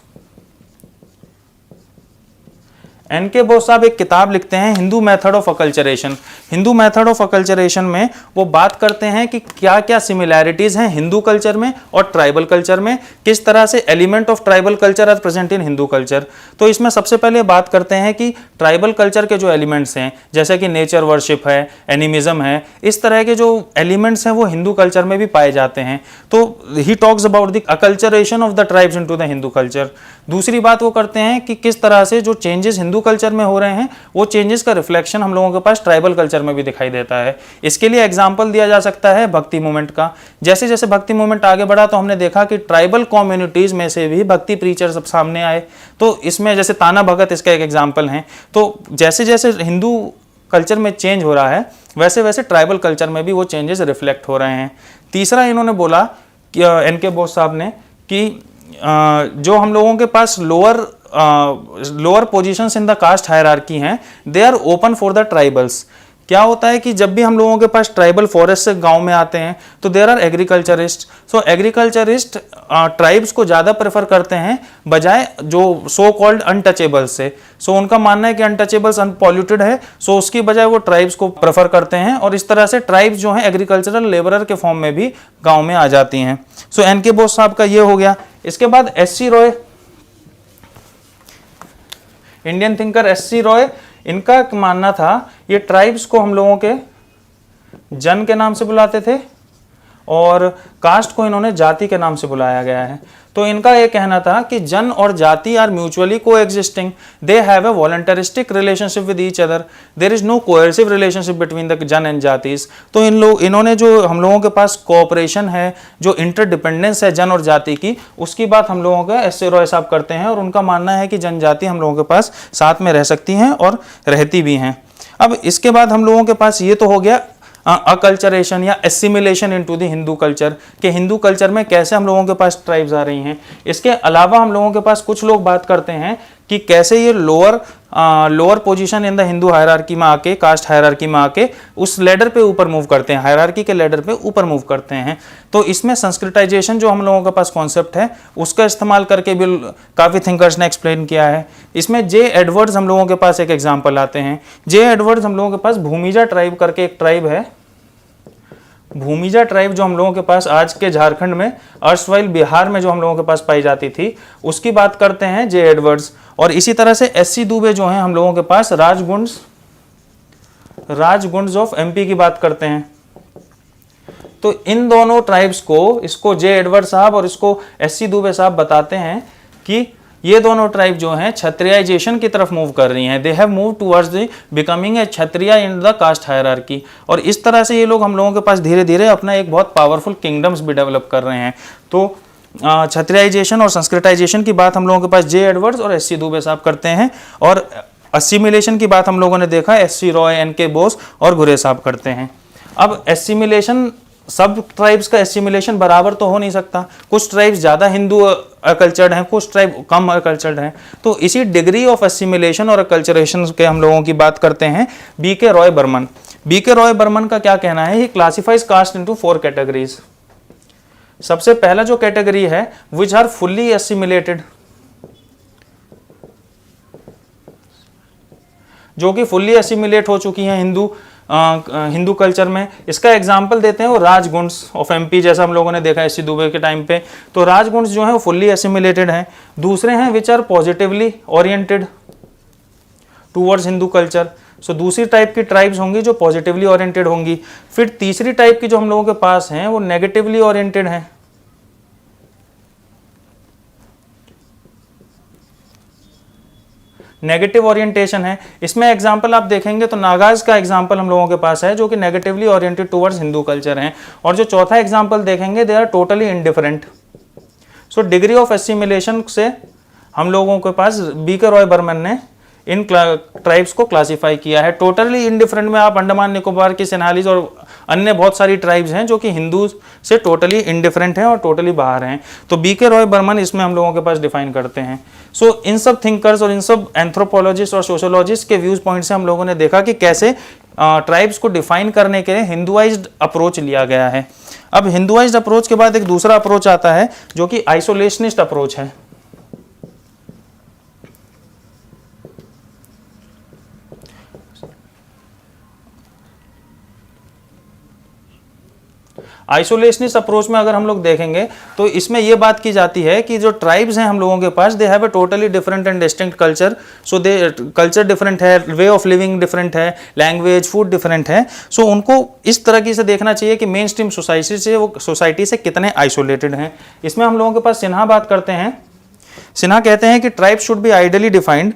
एन.के. बोस साहब एक किताब लिखते हैं Hindu method of acculturation. Hindu method of acculturation में वो बात करते हैं कि क्या क्या सिमिलैरिटीज हैं हिंदू कल्चर में और ट्राइबल कल्चर में, किस तरह से element of tribal culture are present in Hindu culture. तो इसमें सबसे पहले बात करते हैं कि ट्राइबल कल्चर के जो एलिमेंट्स हैं जैसे कि नेचर वर्शिप है, एनिमिज्म है, इस तरह के जो एलिमेंट्स हैं वो हिंदू कल्चर में भी पाए जाते हैं। तो he talks about the acculturation of the tribes into the Hindu culture. दूसरी बात वो करते हैं कि किस तरह से जो चेंजेस हिंदू कल्चर में हो रहे हैं वो चेंजेस का रिफ्लेक्शन हम लोगों के पास ट्राइबल कल्चर में भी दिखाई देता है। इसके लिए एग्जांपल दिया जा सकता है भक्ति मूवमेंट का। जैसे जैसे भक्ति मूवमेंट आगे बढ़ा तो हमने देखा कि ट्राइबल कम्युनिटीज में से भी भक्ति प्रीचर सब सामने आए। तो इसमें जैसे ताना भगत इसका एक एग्जाम्पल है। तो जैसे जैसे हिंदू कल्चर में चेंज हो रहा है वैसे वैसे ट्राइबल कल्चर में भी वो चेंजेस रिफ्लेक्ट हो रहे हैं। तीसरा इन्होंने बोला कि एन.के. बोस साहब ने कि जो हम लोगों के पास lower positions in the caste hierarchy हैं they are open for the tribals. क्या होता है कि जब भी हम लोगों के पास ट्राइबल फॉरेस्ट से गांव में आते हैं तो there are agriculturist. So agriculturist tribes को ज़्यादा प्रेफर करते हैं बजाय जो सो कॉल्ड अनटचेबल्स से। सो उनका मानना है कि अनटचेबल्स अनपॉल्यूटेड है, सो उसकी बजाय वो ट्राइब्स को प्रेफर करते हैं और इस तरह से ट्राइब्स जो हैं एग्रीकल्चरल लेबरर के फॉर्म में भी गाँव में आ जाती हैं। सो एन.के. बोस साहब का ये हो गया। इसके बाद SC. Roy, Indian thinker SC. Roy, इनका मानना था ये ट्राइब्स को हम लोगों के जन के नाम से बुलाते थे और कास्ट को इन्होंने जाति के नाम से बुलाया गया है। तो इनका ये कहना था कि जन और जाति are mutually coexisting, they have a voluntaristic relationship with each other, there is no coercive relationship between the jan and jatis. तो इन्होंने जो हम लोगों के पास कोऑपरेशन है, जो इंटरडिपेंडेंस है जन और जाति की, उसकी बात हम लोगों का एस.सी. रॉय साहब करते हैं और उनका मानना है कि जनजाति हम लोगों के पास साथ में रह सकती हैं और रहती भी हैं। अब इसके बाद हम लोगों के पास ये तो हो गया अकल्चरेशन या assimilation into the Hindu culture, के हिंदू कल्चर में कैसे हम लोगों के पास ट्राइब्स आ रही हैं। इसके अलावा हम लोगों के पास कुछ लोग बात करते हैं कि कैसे ये lower position in the Hindu hierarchy में आके, कास्ट हायरार्की में आके उस लेडर पे ऊपर मूव करते हैं, हायरार्की के लेडर पे ऊपर मूव करते हैं। तो इसमें संस्कृताइजेशन जो हम लोगों के पास कॉन्सेप्ट है उसका इस्तेमाल करके भी काफ़ी थिंकर्स ने एक्सप्लेन किया है। इसमें जे एडवर्ड्स हम लोगों के पास एक एग्जाम्पल आते हैं। जे एडवर्ड्स हम लोगों के पास भूमिजा ट्राइब करके एक ट्राइब है। भूमिजा ट्राइब जो हम लोगों के पास आज के झारखंड में, अर्शवाइल बिहार में जो हम लोगों के पास पाई जाती थी, उसकी बात करते हैं जे एडवर्ड्स। और इसी तरह से एस.सी. दुबे जो हैं हम लोगों के पास राजगुंड्स ऑफ एमपी की बात करते हैं। तो इन दोनों ट्राइब्स को, इसको जे एडवर्ड साहब और इसको एस.सी. दुबे साहब बताते हैं कि ये दोनों ट्राइब जो हैं क्षत्रियाइजेशन की तरफ मूव कर रही हैं। They have move towards the becoming a Kshatriya in the caste hierarchy. और इस तरह से ये लोग हम लोगों के पास धीरे धीरे अपना एक बहुत पावरफुल किंगडम्स भी डेवलप कर रहे हैं। तो क्षत्रियाइजेशन और संस्कृताइजेशन की बात हम लोगों के पास जे एडवर्ड्स और एस.सी. दुबे साहब करते हैं और असिमिलेशन की बात हम लोगों ने देखा एस.सी. रॉय, एन.के. बोस और घुरे साहब करते हैं। अब एसिमिलेशन, सब ट्राइब्स का एसिमिलेशन बराबर तो हो नहीं सकता। कुछ ट्राइब्स ज़्यादा हिंदू अकल्चर्ड हैं, कुछ ट्राइब कम अकल्चर्ड हैं। तो इसी डिग्री ऑफ एसिमिलेशन और अकल्चरेशन के हम लोगों की बात करते हैं बी.के. रॉय बर्मन। बी.के. रॉय बर्मन का क्या कहना है, ही क्लासिफाइज कास्ट इनटू 4 कैटेगरीज। सबसे पहला जो कैटेगरी है विच आर फुल्ली एसिमिलेटेड, जो कि फुल्ली एसिमिलेट हो चुकी हैं हिंदू कल्चर में। इसका एग्जाम्पल देते हैं वो राजगुंड्स ऑफ एमपी, जैसा हम लोगों ने देखा एससी दुबे के टाइम पे। तो राजगुंड्स जो हैं वो फुल्ली एसिमिलेटेड हैं। दूसरे हैं which are positively oriented towards Hindu culture. So दूसरी टाइप की ट्राइब्स होंगी जो पॉजिटिवली ओरिएंटेड होंगी। फिर तीसरी टाइप की जो हम लोगों के पास हैं वो नेगेटिवली ओरिएंटेड हैं। नेगेटिव ओरिएंटेशन है। इसमें एग्जांपल आप देखेंगे तो नागाज का एग्जांपल हम लोगों के पास है जो कि negatively oriented towards Hindu culture हैं। और जो चौथा एग्जांपल देखेंगे they are totally indifferent. So degree of assimilation से हम लोगों के पास बीके रॉय बर्मन ने इन ट्राइब्स को क्लासिफाई किया है। टोटली इंडिफरेंट में आप अंडमान निकोबार की सिन्हालीज और अन्य बहुत सारी ट्राइब्स हैं जो कि हिंदू से टोटली इंडिफरेंट हैं और टोटली बाहर हैं। तो बीके रॉय बर्मन इसमें हम लोगों के पास डिफाइन करते हैं। सो इन सब थिंकर्स और इन सब एंथ्रोपोलॉजिस्ट और सोशोलॉजिस्ट के व्यूज पॉइंट से हम लोगों ने देखा कि कैसे ट्राइब्स को डिफाइन करने के लिए हिंदुआइज्ड अप्रोच लिया गया है। अब हिंदुआइज्ड अप्रोच के बाद एक दूसरा अप्रोच आता है जो कि आइसोलेशनिस्ट अप्रोच है। आइसोलेशनिस्ट अप्रोच में अगर हम लोग देखेंगे तो इसमें यह बात की जाती है कि जो ट्राइब्स हैं हम लोगों के पास they have a totally different and distinct culture. So the culture different है, वे ऑफ लिविंग डिफरेंट है, लैंग्वेज फूड डिफरेंट है। सो उनको इस तरह से देखना चाहिए कि मेन स्ट्रीम सोसाइटी से कितने आइसोलेटेड हैं। इसमें हम लोगों के पास सिन्हा बात करते हैं। सिन्हा कहते हैं कि tribes should be ideally defined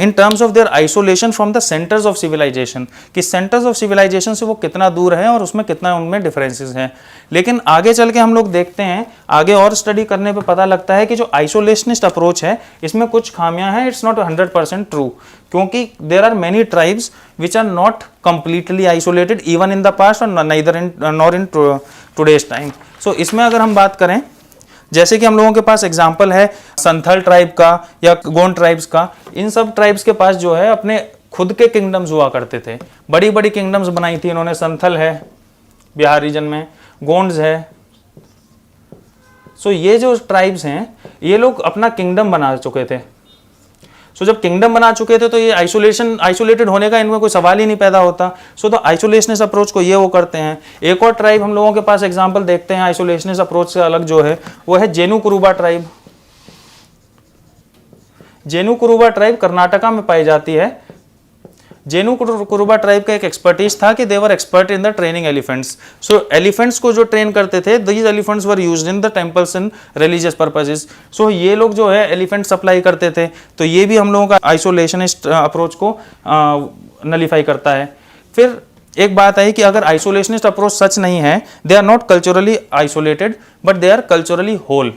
in terms of their isolation from the centres of civilisation, कि सेंटर्स ऑफ सिविलाइजेशन से वो कितना दूर है और उसमें कितना उनमें डिफरेंसेस हैं। लेकिन आगे चल के हम लोग देखते हैं, आगे और स्टडी करने पे पता लगता है कि जो आइसोलेशनिस्ट अप्रोच है इसमें कुछ खामियां हैं। इट्स नॉट 100% ट्रू, क्योंकि there are many tribes which are not completely isolated even in the past और nor in today's time. So इसमें अगर हम बात करें, जैसे कि हम लोगों के पास एग्जाम्पल है संथल ट्राइब का या गोंड ट्राइब्स का। इन सब ट्राइब्स के पास जो है अपने खुद के किंगडम्स हुआ करते थे, बड़ी बड़ी किंगडम्स बनाई थी इन्होंने। संथल है बिहार रीजन में, गोंड्स है। सो ये जो ट्राइब्स हैं ये लोग अपना किंगडम बना चुके थे। सो जब किंगडम बना चुके थे तो ये आइसोलेटेड होने का इनमें कोई सवाल ही नहीं पैदा होता। सो तो आइसोलेशनिस्ट अप्रोच को ये वो करते हैं। एक और ट्राइब हम लोगों के पास एग्जांपल देखते हैं आइसोलेशनिस्ट अप्रोच से अलग जो है वो है जेनु कुरुबा ट्राइब। जेनु कुरुबा ट्राइब कर्नाटका में पाई जाती है। जेनु कुरुबा ट्राइब का एक एक्सपर्टीज था कि they were expert in the training elephants. So elephants को जो ट्रेन करते थे, these elephants were used in the temples and religious purposes. So ये लोग जो है एलिफेंट सप्लाई करते थे। तो ये भी हम लोगों का आइसोलेशनिस्ट अप्रोच को नलीफाई करता है। फिर एक बात आई कि अगर आइसोलेशनिस्ट अप्रोच सच नहीं है, they are not culturally isolated but they are culturally whole,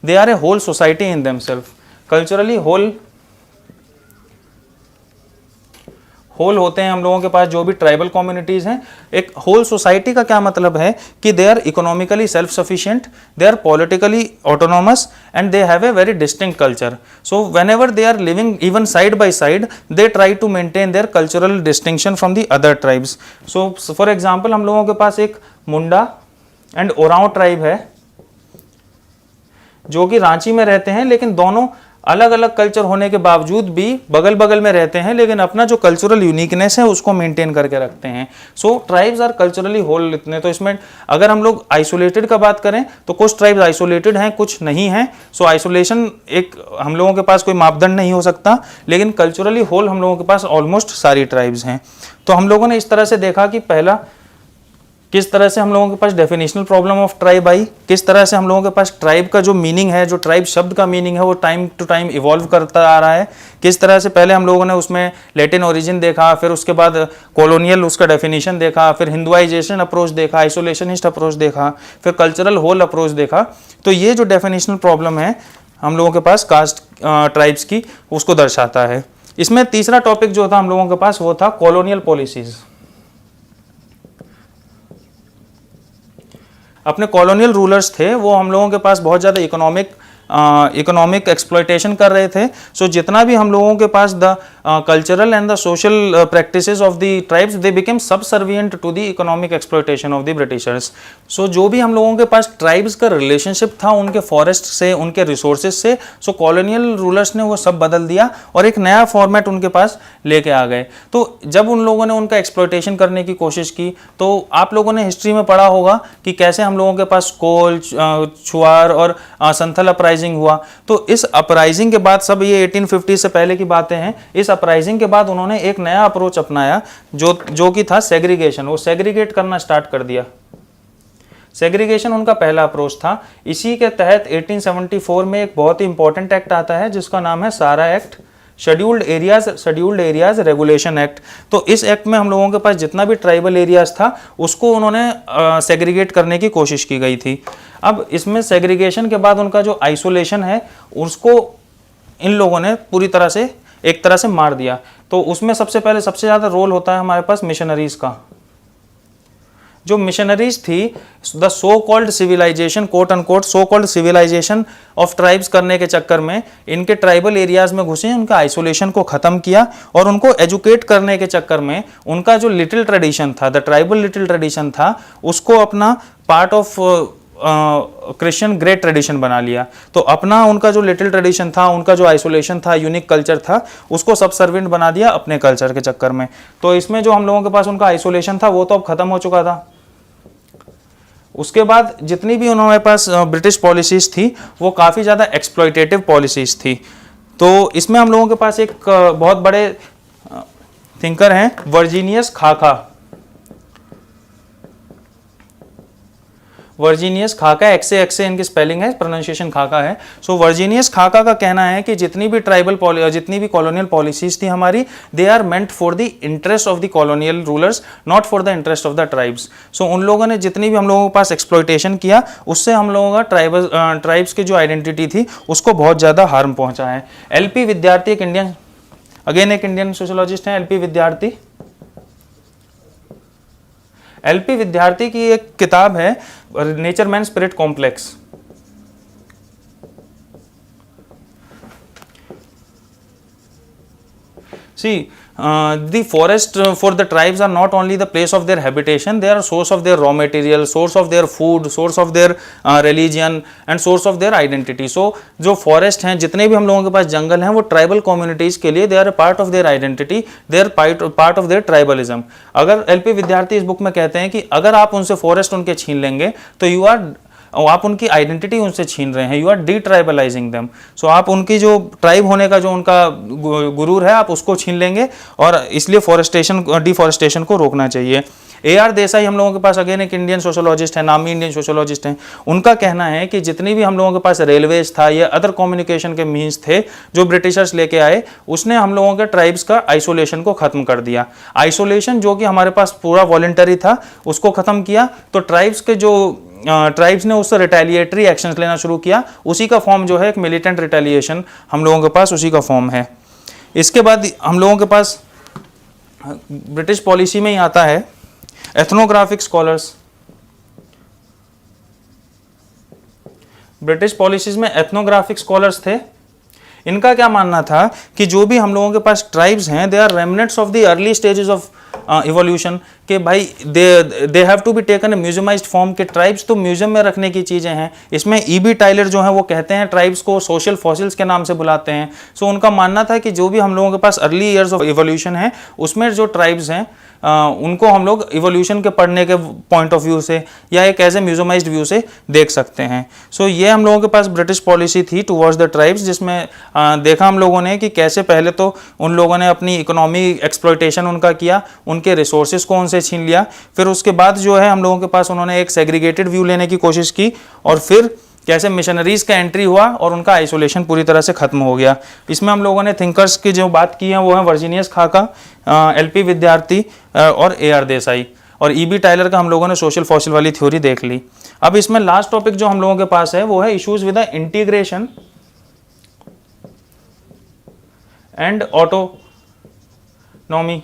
they are a whole society in themselves. Culturally whole होते हैं हम लोगों के पास जो भी ट्राइबल कम्युनिटीज हैं। एक होल सोसाइटी का क्या मतलब है कि they are economically self sufficient, they are politically autonomous and they have a very distinct culture. So whenever they are living even side by side they try to maintain their cultural distinction from the other tribes. So for example हम लोगों के पास एक मुंडा and Oram tribe है जो कि रांची में रहते हैं, लेकिन दोनों अलग अलग कल्चर होने के बावजूद भी बगल बगल में रहते हैं, लेकिन अपना जो कल्चरल यूनिकनेस है उसको मेंटेन करके रखते हैं। सो ट्राइब्स आर कल्चरली होल इतने। तो इसमें अगर हम लोग आइसोलेटेड का बात करें तो कुछ ट्राइब्स आइसोलेटेड हैं, कुछ नहीं हैं। सो आइसोलेशन एक हम लोगों के पास कोई मापदंड नहीं हो सकता, लेकिन कल्चरली होल हम लोगों के पास ऑलमोस्ट सारी ट्राइब्स हैं। तो हम लोगों ने इस तरह से देखा कि पहला किस तरह से हम लोगों के पास डेफिनेशनल प्रॉब्लम ऑफ ट्राइब आई, किस तरह से हम लोगों के पास ट्राइब का जो मीनिंग है, जो ट्राइब शब्द का मीनिंग है वो टाइम टू टाइम इवॉल्व करता आ रहा है। किस तरह से पहले हम लोगों ने उसमें लैटिन ओरिजिन देखा, फिर उसके बाद कॉलोनियल उसका डेफिनेशन देखा, फिर हिंदुआइजेशन अप्रोच देखा, आइसोलेशनिस्ट अप्रोच देखा, फिर कल्चरल होल अप्रोच देखा। तो ये जो डेफिनेशनल प्रॉब्लम है हम लोगों के पास कास्ट ट्राइब्स की, उसको दर्शाता है। इसमें तीसरा टॉपिक जो था हम लोगों के पास वो था कॉलोनियल पॉलिसीज। अपने कॉलोनियल रूलर्स थे वो हम लोगों के पास बहुत ज़्यादा इकोनॉमिक इकोनॉमिक एक्सप्लॉयटेशन कर रहे थे। सो जितना भी हम लोगों के पास the cultural and the social practices of the tribes they became subservient to the economic exploitation of the Britishers. So जो भी हम लोगों के पास ट्राइब्स का रिलेशनशिप था उनके फॉरेस्ट से, उनके रिसोर्सेज से, सो कॉलोनियल रूलर्स ने वो सब बदल दिया और एक नया फॉर्मेट उनके पास लेके आ गए। तो जब उन लोगों ने उनका एक्सप्लॉयटेशन करने की कोशिश की, तो आप लोगों ने हिस्ट्री में पढ़ा होगा कि कैसे हम लोगों के पास कोल, छुआर और संथल अपराइजिंग हुआ। तो इस अपराइजिंग के बाद, सब ये 1850 से पहले की बातें हैं, इस अपराइजिंग के बाद उन्होंने एक नया अप्रोच अपनाया जो कि था सेग्रीगेशन। वो सेग्रीगेट करना स्टार्ट कर दिया। सेग्रीगेशन उनका पहला अप्रोच था। इसी के तहत 1874 में एक बहुत ही इंपॉर्टेंट एक्ट आता है जिसका नाम है सारा act, scheduled areas regulation act. तो इस एक्ट में हम लोगों के पास जितना भी ट्राइबल एरियाज था उसको उन्होंने सेग्रीगेट करने की कोशिश की गई थी। अब इसमें सेग्रीगेशन के बाद उनका जो आइसोलेशन है उसको इन लोगों ने पूरी तरह से एक तरह से मार दिया। तो उसमें सबसे पहले सबसे ज़्यादा रोल होता है हमारे पास मिशनरीज का। जो मिशनरीज थी, the so called civilisation, quote unquote so called civilisation of tribes करने के चक्कर में इनके ट्राइबल एरियाज में घुसे, उनका आइसोलेशन को ख़त्म किया और उनको एजुकेट करने के चक्कर में उनका जो लिटिल ट्रेडिशन था, द ट्राइबल लिटिल ट्रेडिशन था, उसको अपना part of Christian great tradition बना लिया। तो अपना उनका जो लिटिल ट्रेडिशन था, उनका जो आइसोलेशन था, यूनिक कल्चर था, उसको सबसर्वेंट बना दिया अपने कल्चर के चक्कर में। तो इसमें जो हम लोगों के पास उनका आइसोलेशन था वो तो अब खत्म हो चुका था। उसके बाद जितनी भी उन्होंने पास ब्रिटिश पॉलिसीज थी वो काफ़ी ज़्यादा एक्सप्लॉयटेटिव पॉलिसीज थी। तो इसमें हम लोगों के पास एक बहुत बड़े थिंकर हैं वर्जीनियस खाका। वर्जीनियस खाका, एक्स से इनकी स्पेलिंग है, प्रोनाउंसिएशन खाका है। सो वर्जीनियस खाका का कहना है कि जितनी भी जितनी भी कॉलोनियल पॉलिसीज थी हमारी, they are meant for the interest of the colonial rulers, not for the interest of the tribes. So उन लोगों ने जितनी भी हम लोगों के पास एक्सप्लॉयटेशन किया उससे हम लोगों का ट्राइब्स की जो आइडेंटिटी थी उसको बहुत ज़्यादा हार्म पहुंचा है। एलपी विद्यार्थी एक इंडियन सोशियोलॉजिस्ट हैं, एलपी विद्यार्थी की एक किताब है nature man spirit complex. See, the forest for the tribes are not only the place of their habitation, they are source of their raw material, source of their food, source of their religion and source of their identity. So जो forest हैं, जितने भी हम लोगों के पास जंगल हैं, वो tribal communities के लिए they are a part of their identity, they are part of their tribalism. अगर एलपी विद्यार्थी इस बुक में कहते हैं कि अगर आप उनसे forest उनके छीन लेंगे तो आप उनकी आइडेंटिटी उनसे छीन रहे हैं, you are detribalizing them. सो आप उनकी जो ट्राइब होने का जो उनका गुरूर है आप उसको छीन लेंगे और इसलिए डिफॉरेस्टेशन को रोकना चाहिए। AR देसाई हम लोगों के पास अगेन एक इंडियन सोशोलॉजिस्ट है, नामी इंडियन सोशोलॉजिस्ट हैं। उनका कहना है कि जितनी भी हम लोगों के पास रेलवेज था या अदर कम्युनिकेशन के मीन्स थे जो ब्रिटिशर्स लेके आए, उसने हम लोगों के ट्राइब्स का आइसोलेशन को खत्म कर दिया। आइसोलेशन जो कि हमारे पास पूरा वॉलंटरी था उसको खत्म किया, तो ट्राइब्स ने उससे रिटेलिएटरी एक्शंस लेना शुरू किया। उसी का फॉर्म जो है एक मिलिटेंट रिटेलिएशन हम लोगों के पास उसी का फॉर्म है। इसके बाद हम लोगों के पास ब्रिटिश पॉलिसी में ही आता है एथनोग्राफिक स्कॉलर्स। ब्रिटिश पॉलिसीज में एथनोग्राफिक स्कॉलर्स थे। इनका क्या मानना था कि जो भी हम लोगों के पास ट्राइब्स हैं they are remnants of the early stages of evolution, के भाई they have to be taken a museumized form, के ट्राइब्स तो म्यूजियम में रखने की चीज़ें हैं। इसमें E.B. टाइलर जो है वो कहते हैं ट्राइब्स को सोशल फॉसिल्स के नाम से बुलाते हैं। सो उनका मानना था कि जो भी हम लोगों के पास अर्ली ईयर्स ऑफ इवोल्यूशन है उसमें जो ट्राइब्स हैं उनको हम लोग इवोल्यूशन के पढ़ने के पॉइंट ऑफ व्यू से या एक एज ए म्यूजियमाइज्ड व्यू से देख सकते हैं। सो ये हम लोगों के पास ब्रिटिश पॉलिसी थी टुवर्ड्स द ट्राइब्स, जिसमें देखा हम लोगों ने कि कैसे पहले तो उन लोगों ने अपनी इकोनॉमी एक्सप्लॉयटेशन उनका किया, उनके रिसोर्सेज को उनसे छीन लिया। फिर उसके बाद जो है हम लोगों के पास उन्होंने एक सेग्रीगेटेड व्यू लेने की कोशिश की और फिर कैसे मिशनरीज का एंट्री हुआ और उनका आइसोलेशन पूरी तरह से खत्म हो गया। इसमें हम लोगों ने थिंकर्स की जो बात की है वो है वर्जीनियस खाका, एलपी विद्यार्थी और AR देसाई, और E.B. टाइलर का हम लोगों ने सोशल फॉसिल वाली थ्योरी देख ली। अब इसमें लास्ट टॉपिक जो हम लोगों के पास है वो है issues with the integration and autonomy.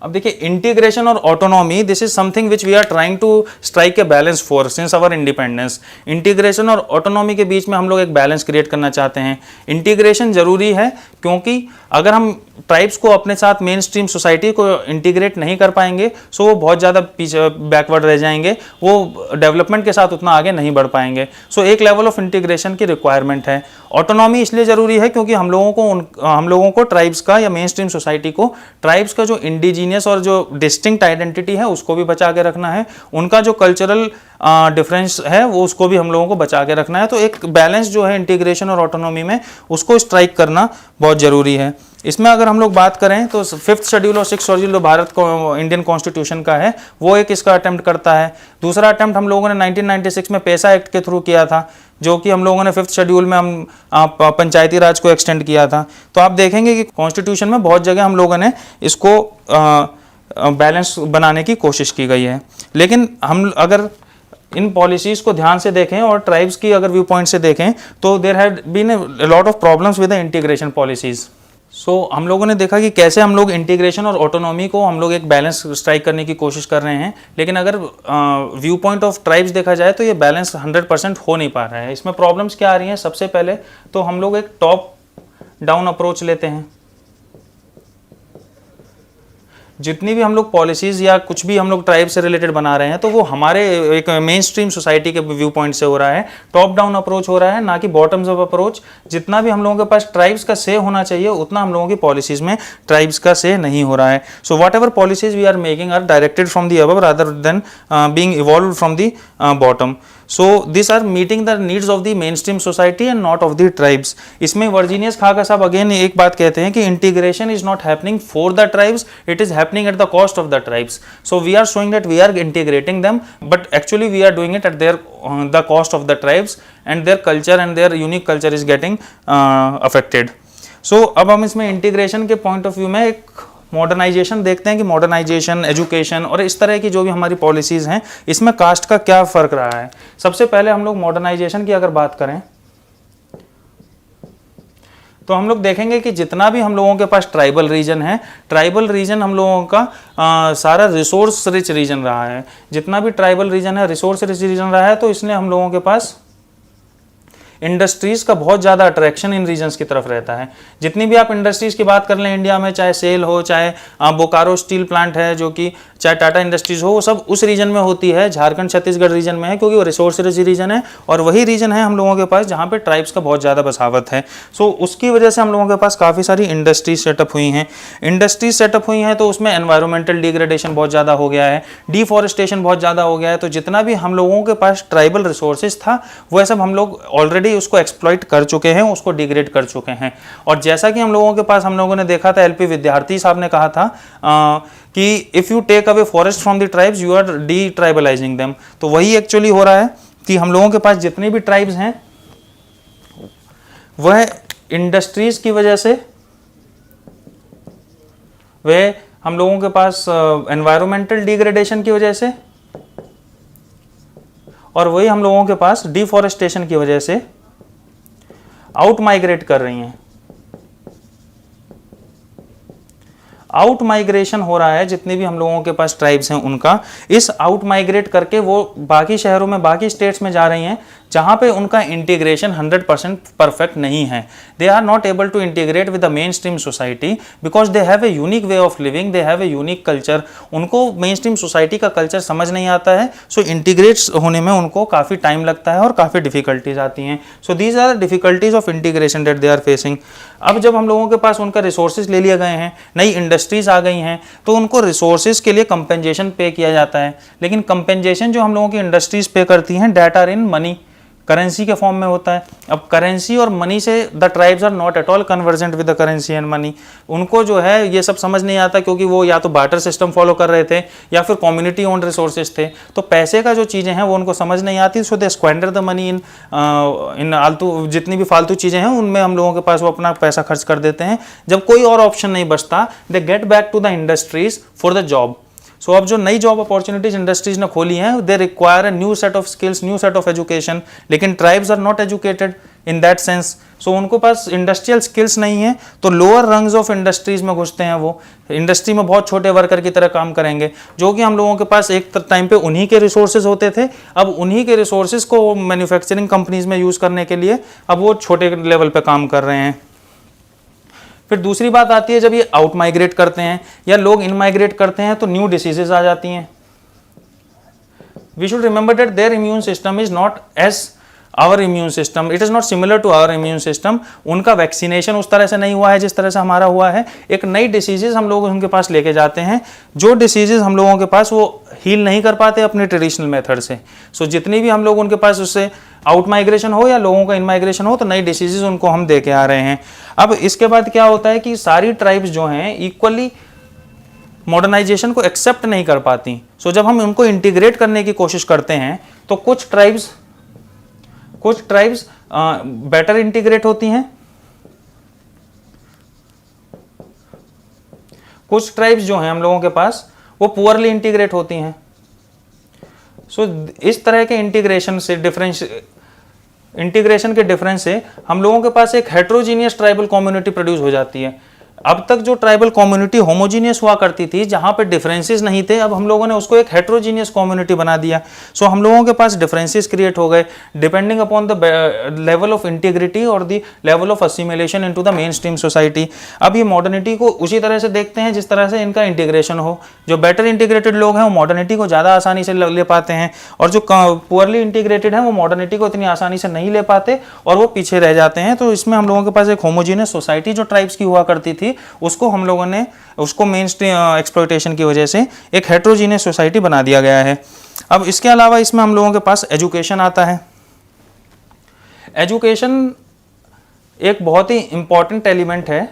अब देखिए इंटीग्रेशन और autonomy, this is something which we are trying to strike a balance for since our independence. Integration और ऑटोनॉमी के बीच में हम लोग एक बैलेंस क्रिएट करना चाहते हैं। इंटीग्रेशन जरूरी है क्योंकि अगर हम ट्राइब्स को अपने साथ मेन स्ट्रीम सोसाइटी को इंटीग्रेट नहीं कर पाएंगे सो वो बहुत ज़्यादा पीछे बैकवर्ड रह जाएंगे, वो डेवलपमेंट के साथ उतना आगे नहीं बढ़ पाएंगे। सो एक लेवल ऑफ इंटीग्रेशन की रिक्वायरमेंट है। ऑटोनॉमी इसलिए ज़रूरी है क्योंकि हम लोगों को ट्राइब्स का या मेन स्ट्रीम सोसाइटी को ट्राइब्स का जो इंडिजीनियस और जो डिस्टिंक्ट आइडेंटिटी है उसको भी बचा के रखना है, उनका जो कल्चरल डिफरेंस है वो उसको भी हम लोगों को बचा के रखना है। तो एक बैलेंस जो है इंटीग्रेशन और ऑटोनॉमी में उसको स्ट्राइक करना बहुत ज़रूरी है। इसमें अगर हम लोग बात करें तो 5th शेड्यूल और 6th शेड्यूल जो भारत को इंडियन कॉन्स्टिट्यूशन का है वो एक इसका अटेम्प्ट करता है। दूसरा अटेम्प्ट हम लोगों ने 1996 में पैसा एक्ट के थ्रू किया था, जो कि हम लोगों ने 5th शेड्यूल में हम पंचायती राज को एक्सटेंड किया था। तो आप देखेंगे कि कॉन्स्टिट्यूशन में बहुत जगह हम लोगों ने इसको बैलेंस बनाने की कोशिश की गई है। लेकिन हम अगर इन पॉलिसीज़ को ध्यान से देखें और ट्राइब्स की अगर व्यू पॉइंट से देखें तो there have been a lot of problems with the integration policies. So हम लोगों ने देखा कि कैसे हम लोग इंटीग्रेशन और ऑटोनॉमी को हम लोग एक बैलेंस स्ट्राइक करने की कोशिश कर रहे हैं, लेकिन अगर व्यू पॉइंट ऑफ ट्राइब्स देखा जाए तो ये बैलेंस 100% हो नहीं पा रहा है। इसमें प्रॉब्लम्स क्या आ रही हैं? सबसे पहले तो हम लोग एक टॉप डाउन अप्रोच लेते हैं। जितनी भी हम लोग पॉलिसीज़ या कुछ भी हम लोग ट्राइब से रिलेटेड बना रहे हैं तो वो हमारे एक मेन स्ट्रीम सोसाइटी के व्यू पॉइंट से हो रहा है, टॉप डाउन अप्रोच हो रहा है, ना कि बॉटम्स अप अप्रोच। जितना भी हम लोगों के पास ट्राइब्स का से होना चाहिए उतना हम लोगों की पॉलिसीज़ में ट्राइब्स का से नहीं हो रहा है। So whatever policies we are making are directed from the above rather than being evolved from the bottom. So this are meeting the needs of the mainstream society and not of the tribes. इसमें वर्जीनियस खाका साहब again एक बात कहते हैं कि integration is not happening for the tribes, it is happening at the cost of the tribes. So we are showing that we are integrating them but actually we are doing it at their the cost of the tribes and their culture and their unique culture is getting affected. So अब हम इसमें integration के point of view में एक modernisation देखते हैं कि modernisation, education और इस तरह की जो भी हमारी पॉलिसीज़ हैं इसमें कास्ट का क्या फ़र्क रहा है। सबसे पहले हम लोग मॉडर्नाइजेशन की अगर बात करें तो हम लोग देखेंगे कि जितना भी हम लोगों के पास ट्राइबल रीजन है, ट्राइबल रीजन हम लोगों का सारा रिसोर्स रिच रीजन रहा है। जितना भी ट्राइबल रीजन है रिसोर्स रिच रीजन रहा है, तो इसने हम लोगों के पास इंडस्ट्रीज़ का बहुत ज़्यादा अट्रैक्शन इन रीजन्स की तरफ रहता है। जितनी भी आप इंडस्ट्रीज़ की बात कर लें इंडिया में, चाहे सेल हो, चाहे बोकारो स्टील प्लांट है जो कि, चाहे टाटा इंडस्ट्रीज़ हो, वो सब उस रीजन में होती है, झारखंड छत्तीसगढ़ रीजन में है, क्योंकि वो रिसोर्स रिच रीजन है और वही रीजन है हम लोगों के पास जहाँ पे ट्राइब्स का बहुत ज़्यादा बसावत है। सो उसकी वजह से हम लोगों के पास काफ़ी सारी इंडस्ट्रीज सेटअप हुई हैं। इंडस्ट्रीज सेटअप हुई हैं तो उसमें एनवायरमेंटल डिग्रेडेशन बहुत ज़्यादा हो गया है, डिफॉरेस्टेशन बहुत ज़्यादा हो गया है। तो जितना भी हम लोगों के पास ट्राइबल रिसोर्सेज था वह सब हम लोग ऑलरेडी उसको एक्सप्लॉइट कर चुके हैं, उसको डिग्रेड कर चुके हैं। और जैसा कि हम लोगों के पास, हम लोगों ने देखा था, एलपी विद्यार्थी साहब ने कहा था कि if you take away forest from the tribes you are detribalizing them. तो वही एक्चुअली हो रहा है कि हम लोगों के पास जितनी भी ट्राइब्स हैं वह इंडस्ट्रीज की वजह से, वह हम लोगों के पास एनवायरमेंटल डिग्रेडेशन की वजह से, और वही हम लोगों के पास डिफॉरेस्टेशन की वजह से आउट माइग्रेट कर रही हैं। आउट माइग्रेशन हो रहा है जितने भी हम लोगों के पास ट्राइब्स हैं उनका। इस आउट माइग्रेट करके वो बाकी शहरों में, बाकी स्टेट्स में जा रही हैं जहाँ पे उनका इंटीग्रेशन 100% परफेक्ट नहीं है। They are not able to integrate with the mainstream society because they have a unique way of living, they have a unique culture. उनको मेन स्ट्रीम सोसाइटी का कल्चर समझ नहीं आता है, सो इंटीग्रेट होने में उनको काफ़ी टाइम लगता है और काफ़ी डिफिकल्टीज आती हैं। So these are the difficulties of integration that they are facing. अब जब हम लोगों के पास उनका रिसोर्सेज ले लिए गए हैं, नई इंडस्ट्रीज आ गई हैं, तो उनको रिसोर्सेज के लिए कंपेंसेशन पे किया जाता है। लेकिन कंपेंसेशन जो हम लोगों की इंडस्ट्रीज पे करती हैं that are in money, currency के फॉर्म में होता है। अब करेंसी और मनी से the tribes are not at all convergent with the currency and money. उनको जो है ये सब समझ नहीं आता, क्योंकि वो या तो बार्टर सिस्टम फॉलो कर रहे थे या फिर कम्युनिटी ओन्ड रिसोर्सेज थे। तो पैसे का जो चीज़ें हैं वो उनको समझ नहीं आती, सो दे स्क्वेंडर द मनी इन आलतू, जितनी भी फालतू चीज़ें हैं उनमें हम लोगों के पास वो अपना पैसा खर्च कर देते हैं। जब कोई और ऑप्शन नहीं बचता, they get back to the industries for the job. So अब जो नई जॉब अपॉर्चुनिटीज इंडस्ट्रीज ने खोली हैं, they require a new set of skills, new set of education. लेकिन tribes are not educated, in that sense. So उनको पास industrial skills नहीं है, तो लोअर रंग्स ऑफ इंडस्ट्रीज में घुसते हैं, वो इंडस्ट्री में बहुत छोटे वर्कर की तरह काम करेंगे, जो कि हम लोगों के पास एक टाइम पे उन्हीं के रिसोर्सेज होते थे। अब उन्हीं के रिसोर्सेज को मैन्युफैक्चरिंग कंपनीज में यूज़ करने के लिए अब वो छोटे लेवल पे काम कर रहे हैं। फिर दूसरी बात आती है, जब ये आउट माइग्रेट करते हैं या लोग इन माइग्रेट करते हैं तो न्यू डिसीजेज आ जाती हैं। We should remember that their immune system is not as our immune system, it is not similar to our immune system. उनका वैक्सीनेशन उस तरह से नहीं हुआ है जिस तरह से हमारा हुआ है। एक नई डिसीजेज हम लोग उनके पास लेके जाते हैं, जो डिसीजेज हम लोगों के पास वो हील नहीं कर पाते अपने ट्रेडिशनल मेथड से। सो जितनी भी हम लोग उनके पास उससे आउट माइग्रेशन हो या लोगों का इन माइग्रेशन हो, तो नई डिसीजेज उनको हम दे के आ रहे हैं। अब इसके बाद क्या होता है कि सारी ट्राइब्स जो हैं इक्वली मॉडर्नाइजेशन को एक्सेप्ट नहीं कर पाती। सो जब हम उनको इंटीग्रेट करने की कोशिश करते हैं तो कुछ ट्राइब्स बेटर इंटीग्रेट होती हैं, कुछ ट्राइब्स जो हैं हम लोगों के पास वो पुअरली इंटीग्रेट होती हैं। सो इस तरह के इंटीग्रेशन के डिफरेंस से हम लोगों के पास एक हेट्रोजीनियस ट्राइबल कम्युनिटी प्रोड्यूस हो जाती है। अब तक जो ट्राइबल कम्युनिटी होमोजीनियस हुआ करती थी, जहां पे डिफरेंसेस नहीं थे, अब हम लोगों ने उसको एक हेट्रोजीनियस कम्युनिटी बना दिया। सो हम लोगों के पास डिफरेंसेस क्रिएट हो गए depending upon the level of integrity और the level of assimilation into the mainstream society. अब ये मॉडर्निटी को उसी तरह से देखते हैं जिस तरह से इनका इंटीग्रेशन हो। जो बेटर इंटीग्रेटेड लोग हैं वो मॉडर्निटी को ज़्यादा आसानी से ले पाते हैं, और जो पुअरली इंटीग्रेटेड हैं वो मॉडर्निटी को इतनी आसानी से नहीं ले पाते और वो पीछे रह जाते हैं। तो इसमें हम लोगों के पास एक होमोजीनियस सोसाइटी जो ट्राइब्स की हुआ करती थी, उसको हम लोगों ने उसको मेन स्ट्रीम एक्सप्लॉयटेशन की वजह से एक हेट्रोजीनियस सोसाइटी बना दिया गया है। अब इसके अलावा इसमें हम लोगों के पास एजुकेशन आता है। एजुकेशन एक बहुत ही इंपॉर्टेंट एलिमेंट है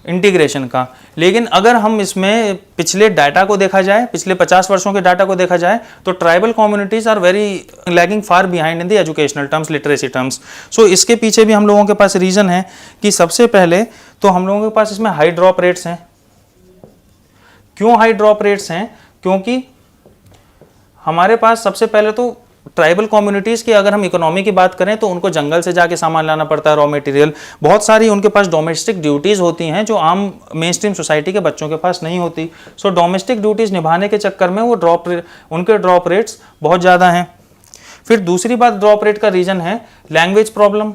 इंटीग्रेशन का, लेकिन अगर हम इसमें पिछले डाटा को देखा जाए, पिछले 50 वर्षों के डाटा को देखा जाए, तो tribal communities are very lagging far behind in the educational terms, literacy terms. So इसके पीछे भी हम लोगों के पास रीजन है कि सबसे पहले तो हम लोगों के पास इसमें हाई ड्रॉप रेट्स हैं। क्यों हाई ड्रॉप रेट्स हैं? क्योंकि हमारे पास सबसे पहले तो ट्राइबल कम्युनिटीज़ की अगर हम इकोनॉमी की बात करें तो उनको जंगल से जाके सामान लाना पड़ता है, रॉ मटेरियल। बहुत सारी उनके पास डोमेस्टिक ड्यूटीज़ होती हैं जो आम मेन स्ट्रीम सोसाइटी के बच्चों के पास नहीं होती। सो डोमेस्टिक ड्यूटीज़ निभाने के चक्कर में वो उनके ड्रॉप रेट्स बहुत ज़्यादा हैं। फिर दूसरी बात ड्रॉप रेट का रीज़न है language problem.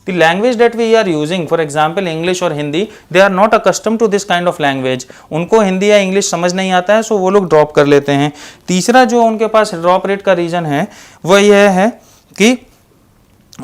The language that we are using, for example English और Hindi, they are not accustomed to this kind of language. उनको हिंदी या इंग्लिश समझ नहीं आता है, सो वो लोग ड्रॉप कर लेते हैं। तीसरा जो उनके पास ड्रॉप रेट का रीज़न है वह यह है कि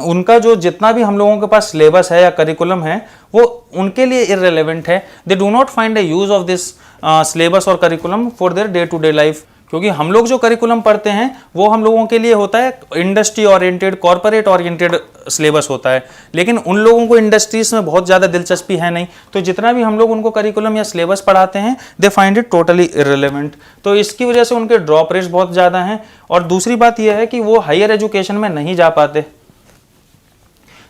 उनका जो जितना भी हम लोगों के पास सिलेबस है या करिकुलम है वो उनके लिए इररिलेवेंट है। They do not find a use of this syllabus और curriculum for their day to day life. क्योंकि हम लोग जो करिकुलम पढ़ते हैं वो हम लोगों के लिए होता है industry oriented, corporate oriented syllabus होता है, लेकिन उन लोगों को इंडस्ट्रीज में बहुत ज़्यादा दिलचस्पी है नहीं। तो जितना भी हम लोग उनको करिकुलम या सिलेबस पढ़ाते हैं they find it totally irrelevant. तो इसकी वजह से उनके ड्रॉप रेट्स बहुत ज़्यादा हैं। और दूसरी बात यह है कि वो हायर एजुकेशन में नहीं जा पाते,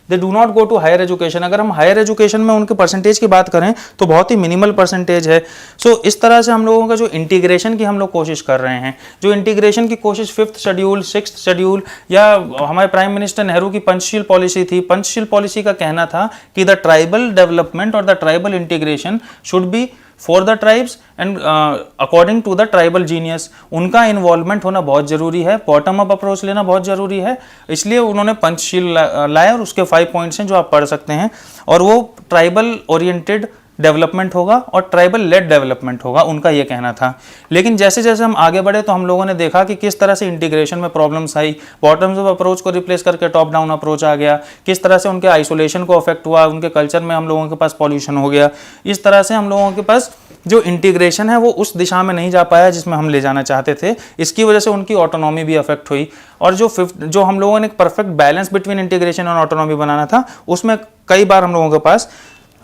they do not go to higher education. अगर हम हायर एजुकेशन में उनके परसेंटेज की बात करें तो बहुत ही मिनिमल परसेंटेज है। सो इस तरह से हम लोगों का जो इंटीग्रेशन की हम लोग कोशिश कर रहे हैं, जो इंटीग्रेशन की कोशिश 5th शेड्यूल, 6th शेड्यूल या हमारे प्राइम मिनिस्टर नेहरू की पंचशील पॉलिसी थी। पंचशील पॉलिसी का कहना था कि द ट्राइबल डेवलपमेंट और the tribal integration should be for the tribes and according to the tribal genius. उनका इन्वॉल्वमेंट होना बहुत जरूरी है, बॉटम अप अप्रोच लेना बहुत जरूरी है। इसलिए उन्होंने पंचशील लाया और उसके 5 पॉइंट्स हैं जो आप पढ़ सकते हैं, और वो ट्राइबल ओरिएंटेड डेवलपमेंट होगा और ट्राइबल लेड डेवलपमेंट होगा, उनका ये कहना था। लेकिन जैसे जैसे हम आगे बढ़े तो हम लोगों ने देखा कि किस तरह से इंटीग्रेशन में प्रॉब्लम्स आई, बॉटम्स अप अप्रोच को रिप्लेस करके टॉप डाउन अप्रोच आ गया, किस तरह से उनके आइसोलेशन को अफेक्ट हुआ, उनके कल्चर में हम लोगों के पास पॉल्यूशन हो गया। इस तरह से हम लोगों के पास जो इंटीग्रेशन है वो उस दिशा में नहीं जा पाया जिसमें हम ले जाना चाहते थे। इसकी वजह से उनकी ऑटोनॉमी भी अफेक्ट हुई, और जो हम लोगों ने एक परफेक्ट बैलेंस बिटवीन इंटीग्रेशन और ऑटोनॉमी बनाना था उसमें कई बार हम लोगों के पास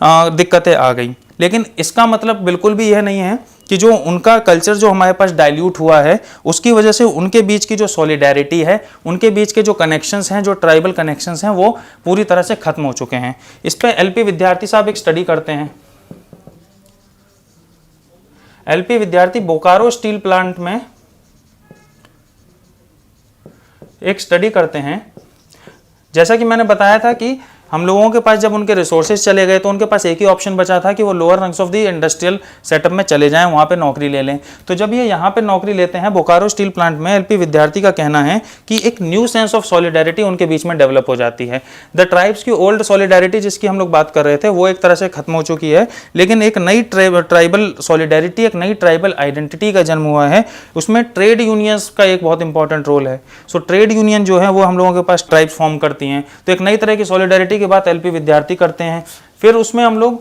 दिक्कतें आ गई। लेकिन इसका मतलब बिल्कुल भी यह नहीं है कि जो उनका कल्चर जो हमारे पास डाइल्यूट हुआ है उसकी वजह से उनके बीच की जो सॉलिडेरिटी है, उनके बीच के जो कनेक्शंस हैं, जो ट्राइबल कनेक्शंस हैं, वो पूरी तरह से खत्म हो चुके हैं। इस पे एलपी विद्यार्थी साहब एक स्टडी करते हैं। एलपी विद्यार्थी बोकारो स्टील प्लांट में एक स्टडी करते हैं जैसा कि मैंने बताया था कि हम लोगों के पास जब उनके रिसोर्सेज चले गए तो उनके पास एक ही ऑप्शन बचा था कि वो lower rungs of the industrial setup में चले जाएं, वहाँ पे नौकरी ले लें। तो जब ये यहाँ पे नौकरी लेते हैं बोकारो स्टील प्लांट में, एलपी विद्यार्थी का कहना है कि एक न्यू सेंस ऑफ सॉलिडेरिटी उनके बीच में डेवलप हो जाती है। द ट्राइब्स की ओल्ड सॉलिडेरिटी जिसकी हम लोग बात कर रहे थे वो एक तरह से खत्म हो चुकी है, लेकिन एक नई ट्राइबल सॉलिडेरिटी, एक नई ट्राइबल आइडेंटिटी का जन्म हुआ है। उसमें ट्रेड यूनियंस का एक बहुत इंपॉर्टेंट रोल है। सो ट्रेड यूनियन जो है वो हम लोगों के पास ट्राइब्स फॉर्म करती हैं, तो एक नई तरह की सॉलिडेरिटी की बात एलपी विद्यार्थी करते हैं। फिर उसमें हम लोग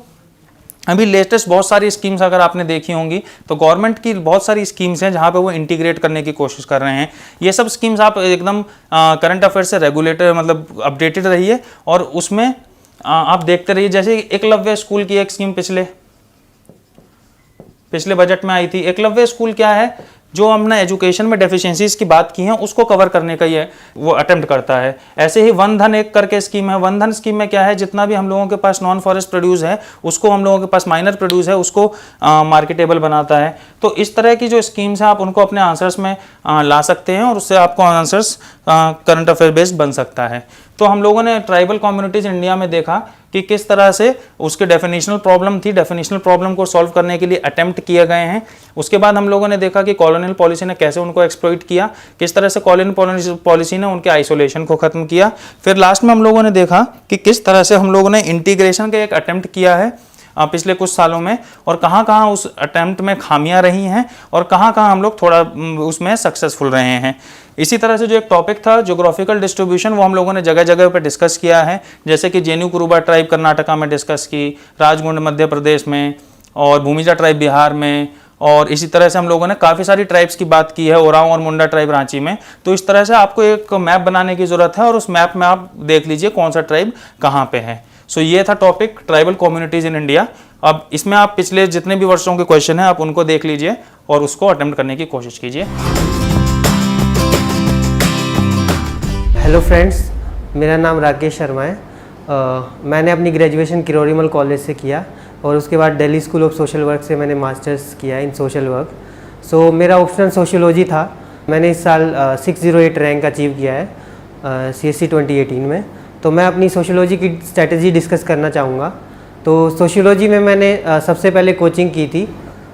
अभी लेटेस्ट बहुत सारी स्कीम्स अगर आपने देखी होंगी तो गवर्नमेंट की बहुत सारी स्कीम्स हैं जहां पे वो इंटीग्रेट करने की कोशिश कर रहे हैं। ये सब स्कीम्स आप एकदम करंट अफेयर से रेगुलेटर मतलब अपडेटेड रहिए और उसमें आप देखते रहिए। जैसे एकलव्य स्कूल की एक स्कीम पिछले बजट में आई थी। एकलव्य स्कूल क्या है, जो हमने एजुकेशन में डेफिशिएंसीज की बात की है उसको कवर करने का ये वो अटेम्प्ट करता है। ऐसे ही वन धन एक करके स्कीम है। वन धन स्कीम में क्या है, जितना भी हम लोगों के पास नॉन फॉरेस्ट प्रोड्यूस है उसको, हम लोगों के पास माइनर प्रोड्यूस है उसको मार्केटेबल बनाता है। तो इस तरह की जो स्कीम्स हैं आप उनको अपने आंसर्स में ला सकते हैं और उससे आपको आंसर्स करंट अफेयर बेस्ड बन सकता है। तो हम लोगों ने ट्राइबल कम्युनिटीज इंडिया में देखा कि किस तरह से उसके डेफिनेशनल प्रॉब्लम थी, डेफिनेशनल प्रॉब्लम को सॉल्व करने के लिए अटेम्प्ट किए गए हैं। उसके बाद हम लोगों ने देखा कि कॉलोनियल पॉलिसी ने कैसे उनको एक्सप्लॉइट किया, किस तरह से कॉलोनियल पॉलिसी ने उनके आइसोलेशन को खत्म किया। फिर लास्ट में हम लोगों ने देखा कि किस तरह से हम लोगों ने इंटीग्रेशन का एक अटेम्प्ट किया है पिछले कुछ सालों में, और कहाँ कहाँ उस अटेम्प्ट में खामियां रही हैं और कहाँ कहाँ हम लोग थोड़ा उसमें सक्सेसफुल रहे हैं। इसी तरह से जो एक टॉपिक था ज्योग्राफिकल डिस्ट्रीब्यूशन, वो हम लोगों ने जगह जगह पे डिस्कस किया है। जैसे कि जेनु कुरुबा ट्राइब कर्नाटका में डिस्कस की, राजगुंड मध्य प्रदेश में और भूमिजा ट्राइब बिहार में, और इसी तरह से हम लोगों ने काफ़ी सारी ट्राइब्स की बात की है, ओरांव और मुंडा ट्राइब रांची में। तो इस तरह से आपको एक मैप बनाने की ज़रूरत है और उस मैप में आप देख लीजिए कौन सा ट्राइब कहाँ पे है। सो ये था topic tribal communities in India. अब इसमें आप पिछले जितने भी वर्षों के क्वेश्चन हैं आप उनको देख लीजिए और उसको अटेम्प्ट करने की कोशिश कीजिए। हेलो फ्रेंड्स, मेरा नाम राकेश शर्मा है। मैंने अपनी ग्रेजुएशन किरोरीमल कॉलेज से किया और उसके बाद Delhi school of social work से मैंने मास्टर्स किया इन सोशल वर्क। सो मेरा ऑप्शनल सोशियोलॉजी था। मैंने इस साल 608 रैंक अचीव किया है CSC 2018 में। तो मैं अपनी सोशियोलॉजी की स्ट्रैटेजी डिस्कस करना चाहूँगा। तो सोशियोलॉजी में मैंने सबसे पहले कोचिंग की थी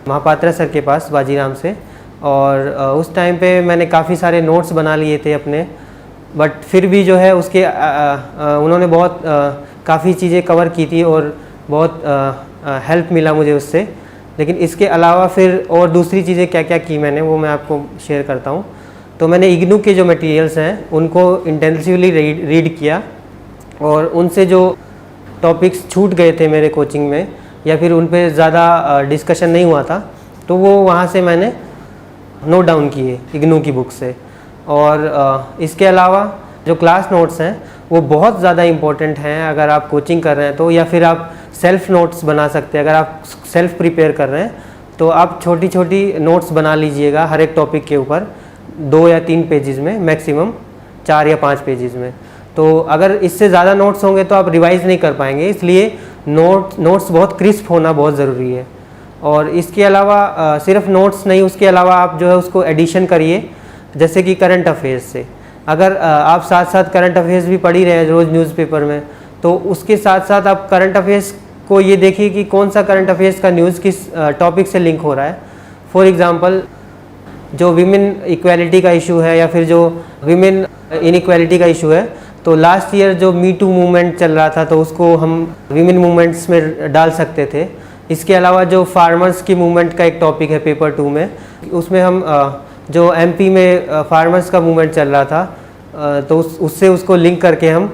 महापात्रा सर के पास बाजीराम से, और उस टाइम पे मैंने काफ़ी सारे नोट्स बना लिए थे अपने, बट फिर भी जो है उसके उन्होंने बहुत काफ़ी चीज़ें कवर की थी और बहुत हेल्प मिला मुझे उससे। लेकिन इसके अलावा फिर और दूसरी चीज़ें क्या क्या की मैंने वो मैं आपको शेयर करता हूँ। तो मैंने इग्नू के जो मटेरियल्स हैं उनको इंटेंसिवली रीड किया और उनसे जो टॉपिक्स छूट गए थे मेरे कोचिंग में या फिर उन पे ज़्यादा डिस्कशन नहीं हुआ था तो वो वहाँ से मैंने नोट डाउन किए इग्नू की बुक से। और इसके अलावा जो क्लास नोट्स हैं वो बहुत ज़्यादा इम्पोर्टेंट हैं अगर आप कोचिंग कर रहे हैं तो, या फिर आप सेल्फ नोट्स बना सकते हैं। अगर आप सेल्फ प्रिपेयर कर रहे हैं तो आप छोटी छोटी नोट्स बना लीजिएगा हर एक टॉपिक के ऊपर 2 या 3 पेजेस में, मैक्सिमम 4 या 5 पेजेस में। तो अगर इससे ज़्यादा नोट्स होंगे तो आप रिवाइज़ नहीं कर पाएंगे, इसलिए नोट्स बहुत क्रिस्प होना बहुत ज़रूरी है। और इसके अलावा सिर्फ नोट्स नहीं, उसके अलावा आप जो है उसको एडिशन करिए, जैसे कि करंट अफेयर्स से। अगर आप साथ साथ करंट अफेयर्स भी पढ़ ही रहे हैं रोज़ न्यूज़पेपर में, तो उसके साथ साथ आप करंट अफेयर्स को ये देखिए कि कौन सा करंट अफेयर्स का न्यूज़ किस टॉपिक से लिंक हो रहा है। फॉर एग्ज़ाम्पल जो विमेन इक्वालिटी का इशू है या फिर जो विमेन इनइक्वालिटी का इशू है, तो लास्ट ईयर जो मी टू मूवमेंट चल रहा था तो उसको हम विमेन मूवमेंट्स में डाल सकते थे। इसके अलावा जो फार्मर्स की मूवमेंट का एक टॉपिक है पेपर 2 में, उसमें हम जो MP में फार्मर्स का मूवमेंट चल रहा था तो उससे उसको लिंक करके हम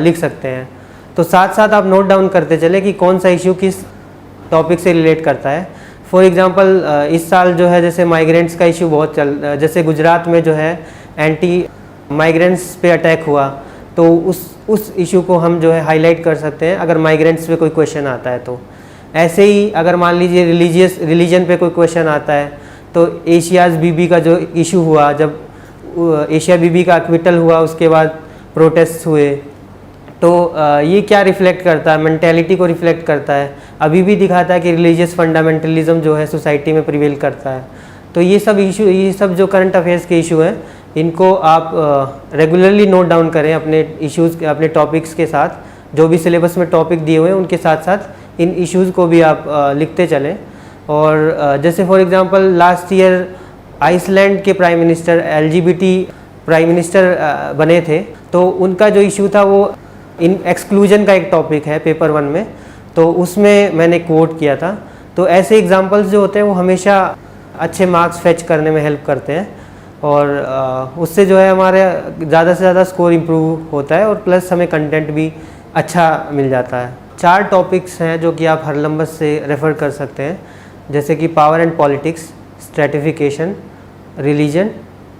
लिख सकते हैं। तो साथ साथ आप नोट डाउन करते चले कि कौन सा इशू किस टॉपिक से रिलेट करता है। फॉर एग्जांपल इस साल जो है जैसे माइग्रेंट्स का इशू बहुत जैसे गुजरात में जो है एंटी माइग्रेंट्स पे अटैक हुआ, तो उस इशू को हम जो है हाईलाइट कर सकते हैं अगर माइग्रेंट्स पे कोई क्वेश्चन आता है तो। ऐसे ही अगर मान लीजिए रिलीजन पे कोई क्वेश्चन आता है तो एशियाज़ बीबी का जो इशू हुआ, जब एशिया बीबी का एक्विटल हुआ उसके बाद प्रोटेस्ट हुए, तो ये क्या रिफ्लेक्ट करता है, मेंटेलिटी को रिफ्लेक्ट करता है। अभी भी दिखाता है कि रिलीजियस फंडामेंटलिज्म जो है सोसाइटी में प्रिवेल करता है। तो ये सब जो करंट अफेयर्स के इशू हैं इनको आप रेगुलरली नोट डाउन करें अपने इश्यूज़, अपने टॉपिक्स के साथ, जो भी सिलेबस में टॉपिक दिए हुए हैं उनके साथ साथ इन इश्यूज़ को भी आप लिखते चलें। और जैसे for example last year Iceland के prime minister LGBT prime minister बने थे, तो उनका जो इशू था वो इन एक्सक्लूजन का एक टॉपिक है पेपर 1 में, तो उसमें मैंने कोट किया था। तो ऐसे एग्जांपल्स जो होते हैं वो हमेशा अच्छे मार्क्स फेच करने में हेल्प करते हैं और उससे जो है हमारे ज़्यादा से ज़्यादा स्कोर इम्प्रूव होता है और प्लस हमें कंटेंट भी अच्छा मिल जाता है। 4 टॉपिक्स हैं जो कि आप हर लम्बस से रेफ़र कर सकते हैं, जैसे कि power and politics, stratification, religion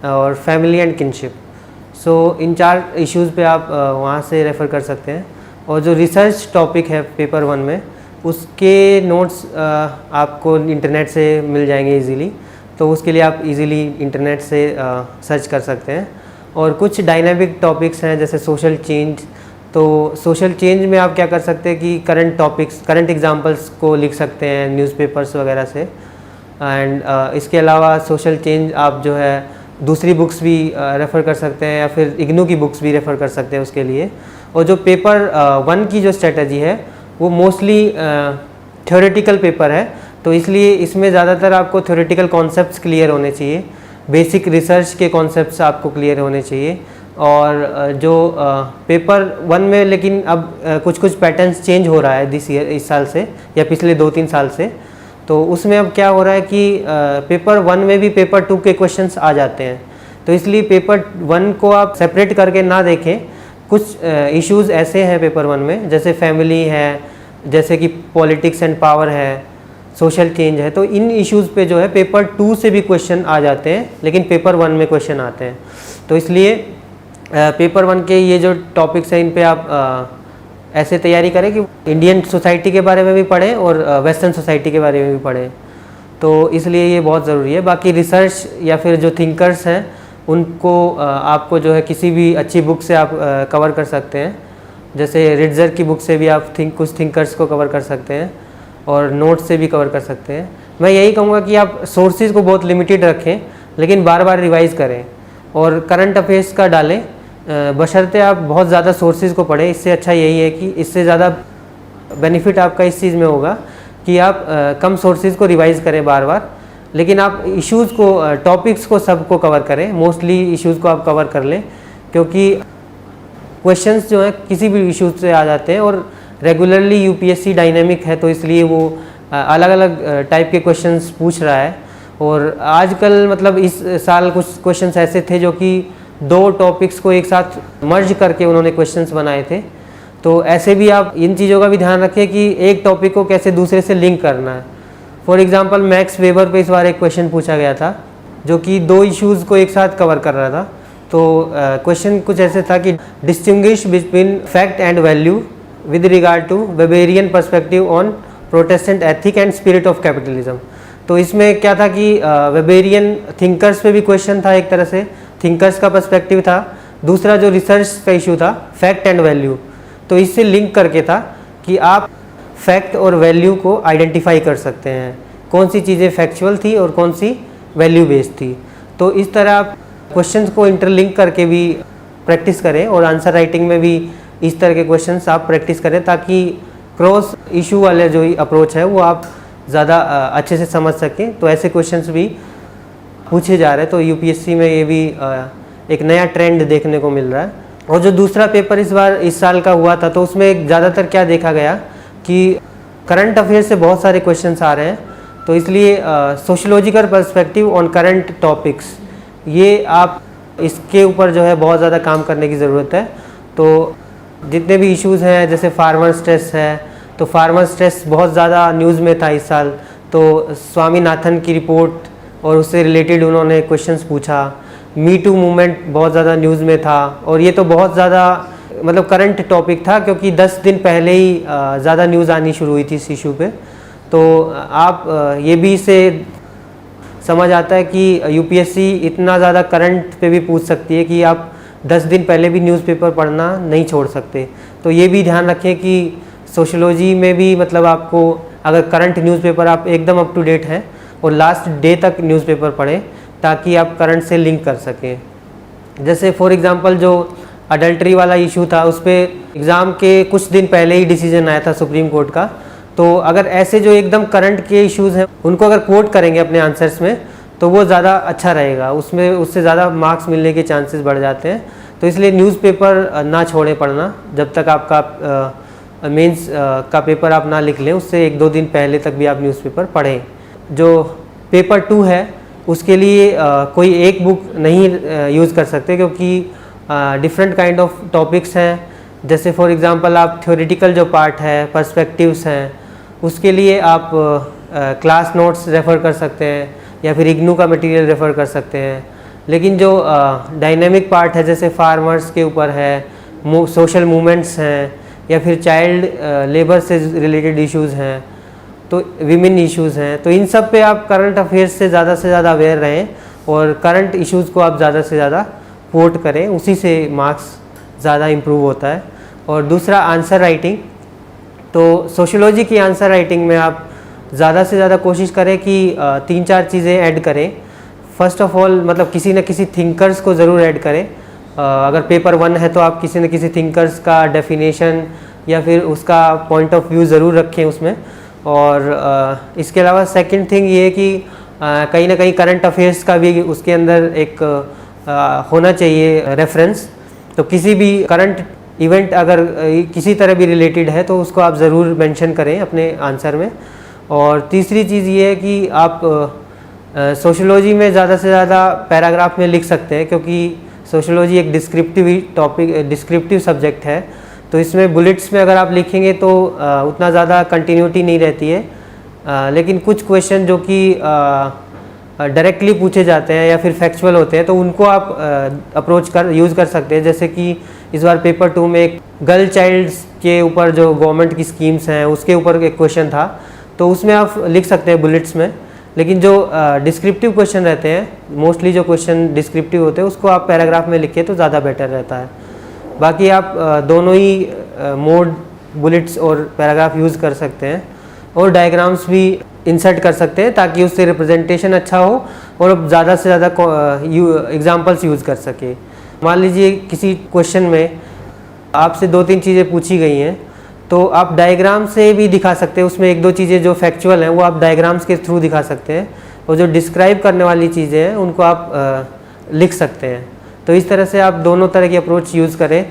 और फैमिली एंड किनशिप। सो इन 4 इश्यूज़ पे आप वहाँ से रेफ़र कर सकते हैं। और जो रिसर्च टॉपिक है पेपर 1 में, उसके नोट्स आपको इंटरनेट से मिल जाएंगे इजीली, तो उसके लिए आप इजीली इंटरनेट से सर्च कर सकते हैं। और कुछ डायनामिक टॉपिक्स हैं जैसे सोशल चेंज, तो सोशल चेंज में आप क्या कर सकते हैं कि करंट टॉपिक्स, करंट एग्जांपल्स को लिख सकते हैं न्यूज़पेपर्स वगैरह से। एंड इसके अलावा सोशल चेंज आप जो है दूसरी बुक्स भी रेफ़र कर सकते हैं या फिर इग्नू की बुक्स भी रेफ़र कर सकते हैं उसके लिए। और जो पेपर 1 की जो स्ट्रेटजी है वो मोस्टली थ्योरेटिकल पेपर है, तो इसलिए इसमें ज़्यादातर आपको थ्योरेटिकल कॉन्सेप्ट्स क्लियर होने चाहिए, बेसिक रिसर्च के कॉन्सेप्ट्स आपको क्लियर होने चाहिए। और जो पेपर 1 में लेकिन अब कुछ कुछ पैटर्न्स चेंज हो रहा है इस साल से या पिछले 2-3 साल से, तो उसमें अब क्या हो रहा है कि पेपर 1 में भी पेपर 2 के क्वेश्चंस आ जाते हैं, तो इसलिए पेपर 1 को आप सेपरेट करके ना देखें। कुछ इश्यूज़ ऐसे हैं पेपर 1 में, जैसे फैमिली है, जैसे कि पॉलिटिक्स एंड पावर है, सोशल चेंज है, तो इन इश्यूज़ पे जो है पेपर 2 से भी क्वेश्चन आ जाते हैं लेकिन पेपर 1 में क्वेश्चन आते हैं। तो इसलिए पेपर 1 के ये जो टॉपिक्स हैं इन पे आप ऐसे तैयारी करें कि इंडियन सोसाइटी के बारे में भी पढ़ें और वेस्टर्न सोसाइटी के बारे में भी पढ़ें, तो इसलिए ये बहुत ज़रूरी है। बाकी रिसर्च या फिर जो थिंकर्स हैं उनको आपको जो है किसी भी अच्छी बुक से आप कवर कर सकते हैं, जैसे रिट्ज़र की बुक से भी आप कुछ थिंकर्स को कवर कर सकते हैं और नोट से भी कवर कर सकते हैं। मैं यही कहूँगा कि आप सोर्सेज को बहुत लिमिटेड रखें लेकिन बार बार रिवाइज़ करें और करंट अफेयर्स का डालें, बशर्ते आप बहुत ज़्यादा सोर्सेज को पढ़ें। इससे अच्छा यही है कि इससे ज़्यादा बेनिफिट आपका इस चीज़ में होगा कि आप कम सोर्सेज को रिवाइज़ करें बार बार, लेकिन आप इश्यूज़ को, टॉपिक्स को सबको कवर करें, मोस्टली इश्यूज़ को आप कवर कर लें, क्योंकि क्वेश्चंस जो हैं किसी भी इश्यूज से आ जाते हैं और रेगुलरली यूपीएससी डायनेमिक है, तो इसलिए वो अलग अलग टाइप के क्वेश्चंस पूछ रहा है। और आजकल मतलब इस साल कुछ क्वेश्चंस ऐसे थे जो कि 2 टॉपिक्स को एक साथ मर्ज करके उन्होंने क्वेश्चंस बनाए थे, तो ऐसे भी आप इन चीज़ों का भी ध्यान रखें कि एक टॉपिक को कैसे दूसरे से लिंक करना है। फॉर एग्जांपल मैक्स वेबर पे इस बार एक क्वेश्चन पूछा गया था जो कि 2 इश्यूज़ को एक साथ कवर कर रहा था। तो क्वेश्चन कुछ ऐसे था कि distinguish between fact and value with regard to Weberian perspective on Protestant ethic and spirit of capitalism. तो इसमें क्या था कि वेबेरियन थिंकर्स पे भी क्वेश्चन था, एक तरह से थिंकर्स का पर्सपेक्टिव था, दूसरा जो रिसर्च का इशू था फैक्ट एंड वैल्यू, तो इससे लिंक करके था कि आप फैक्ट और वैल्यू को आइडेंटिफाई कर सकते हैं, कौन सी चीज़ें फैक्चुअल थी और कौन सी वैल्यू बेस्ड थी। तो इस तरह आप क्वेश्चंस को इंटरलिंक करके भी प्रैक्टिस करें और आंसर राइटिंग में भी इस तरह के क्वेश्चंस आप प्रैक्टिस करें, ताकि क्रॉस इशू वाले जो अप्रोच है वो आप ज़्यादा अच्छे से समझ सकें। तो ऐसे क्वेश्चंस भी पूछे जा रहे हैं, तो यूपीएससी में ये भी एक नया ट्रेंड देखने को मिल रहा है। और जो दूसरा पेपर इस साल का हुआ था, तो उसमें ज़्यादातर क्या देखा गया कि करंट अफेयर से बहुत सारे क्वेश्चंस आ रहे हैं, तो इसलिए sociological perspective on current topics, ये आप इसके ऊपर जो है बहुत ज़्यादा काम करने की ज़रूरत है। तो जितने भी इश्यूज़ हैं, जैसे फार्मर स्ट्रेस है, तो फार्मर स्ट्रेस बहुत ज़्यादा न्यूज़ में था इस साल, तो स्वामीनाथन की रिपोर्ट और उससे रिलेटेड उन्होंने क्वेश्चंस पूछा। मी टू मूवमेंट बहुत ज़्यादा न्यूज़ में था और ये तो बहुत ज़्यादा मतलब करंट टॉपिक था, क्योंकि 10 दिन पहले ही ज़्यादा न्यूज़ आनी शुरू हुई थी इस इशू पे। तो आप ये भी इससे समझ आता है कि यूपीएससी इतना ज़्यादा करंट पे भी पूछ सकती है कि आप 10 दिन पहले भी न्यूज़पेपर पढ़ना नहीं छोड़ सकते। तो ये भी ध्यान रखें कि सोशोलॉजी में भी मतलब आपको अगर करंट न्यूज़पेपर आप एकदम अप टू डेट हैं और लास्ट डे तक न्यूज़पेपर पढ़ें, ताकि आप करंट से लिंक कर सकें। जैसे फॉर एग्जांपल जो अडल्ट्री वाला इशू था उस पर एग्ज़ाम के कुछ दिन पहले ही डिसीजन आया था सुप्रीम कोर्ट का। तो अगर ऐसे जो एकदम करंट के इश्यूज़ हैं उनको अगर कोट करेंगे अपने आंसर्स में तो वो ज़्यादा अच्छा रहेगा, उसमें उससे ज़्यादा मार्क्स मिलने के चांसेस बढ़ जाते हैं। तो इसलिए न्यूज़पेपर ना छोड़ें पढ़ना, जब तक आपका मेंस का पेपर आप ना लिख लें उससे 1-2 दिन पहले तक भी आप न्यूज़पेपर पढ़ें। जो पेपर 2 है उसके लिए कोई एक बुक नहीं यूज़ कर सकते, क्योंकि डिफरेंट काइंड ऑफ टॉपिक्स हैं। जैसे फॉर एग्जांपल आप थ्योरेटिकल जो पार्ट है, पर्सपेक्टिव्स हैं, उसके लिए आप क्लास नोट्स रेफ़र कर सकते हैं या फिर इग्नू का मटेरियल रेफ़र कर सकते हैं। लेकिन जो डायनेमिक पार्ट है जैसे फार्मर्स के ऊपर है, सोशल मूवमेंट्स हैं या फिर चाइल्ड लेबर से रिलेटेड इश्यूज़ हैं, तो विमेन इश्यूज़ हैं, तो इन सब पे आप करंट अफेयर्स से ज़्यादा अवेयर रहें और करंट इश्यूज़ को आप ज़्यादा से ज़्यादा कोट करें, उसी से मार्क्स ज़्यादा इम्प्रूव होता है। और दूसरा आंसर राइटिंग, तो सोशियोलॉजी की आंसर राइटिंग में आप ज़्यादा से ज़्यादा कोशिश करें कि 3-4 चीज़ें ऐड करें। फ़र्स्ट ऑफ ऑल मतलब किसी न किसी थिंकर्स को ज़रूर ऐड करें। अगर पेपर 1 है तो आप किसी न किसी थिंकर्स का डेफिनेशन या फिर उसका पॉइंट ऑफ व्यू ज़रूर रखें उसमें। और इसके अलावा सेकंड थिंग ये है कि कहीं ना कहीं करंट अफेयर्स का भी उसके अंदर एक होना चाहिए रेफरेंस। तो किसी भी करंट इवेंट अगर किसी तरह भी रिलेटेड है तो उसको आप ज़रूर मेंशन करें अपने आंसर में। और तीसरी चीज़ ये है कि आप सोशियोलॉजी में ज़्यादा से ज़्यादा पैराग्राफ में लिख सकते हैं, क्योंकि सोशियोलॉजी एक डिस्क्रिप्टिव सब्जेक्ट है। तो इसमें बुलेट्स में अगर आप लिखेंगे तो उतना ज़्यादा कंटिन्यूटी नहीं रहती है। लेकिन कुछ क्वेश्चन जो कि डायरेक्टली पूछे जाते हैं या फिर फैक्चुअल होते हैं तो उनको आप यूज़ कर सकते हैं। जैसे कि इस बार पेपर 2 में एक गर्ल चाइल्ड्स के ऊपर जो गवर्नमेंट की स्कीम्स हैं उसके ऊपर एक क्वेश्चन था, तो उसमें आप लिख सकते हैं बुलेट्स में। लेकिन जो डिस्क्रिप्टिव क्वेश्चन रहते हैं, मोस्टली जो क्वेश्चन डिस्क्रिप्टिव होते हैं उसको आप पैराग्राफ में लिखें तो ज़्यादा बेटर रहता है। बाकी आप दोनों ही मोड बुलेट्स और पैराग्राफ यूज़ कर सकते हैं और डायग्राम्स भी इंसर्ट कर सकते हैं ताकि उससे रिप्रेजेंटेशन अच्छा हो और ज़्यादा से ज़्यादा एग्जांपल्स यूज़ कर सके। मान लीजिए किसी क्वेश्चन में आपसे 2-3 चीज़ें पूछी गई हैं तो आप डायग्राम से भी दिखा सकते हैं। उसमें 1-2 चीज़ें जो फैक्चुअल हैं वो आप डायग्राम्स के थ्रू दिखा सकते हैं और जो डिस्क्राइब करने वाली चीज़ें हैं उनको आप लिख सकते हैं। तो इस तरह से आप दोनों तरह की अप्रोच यूज़ करें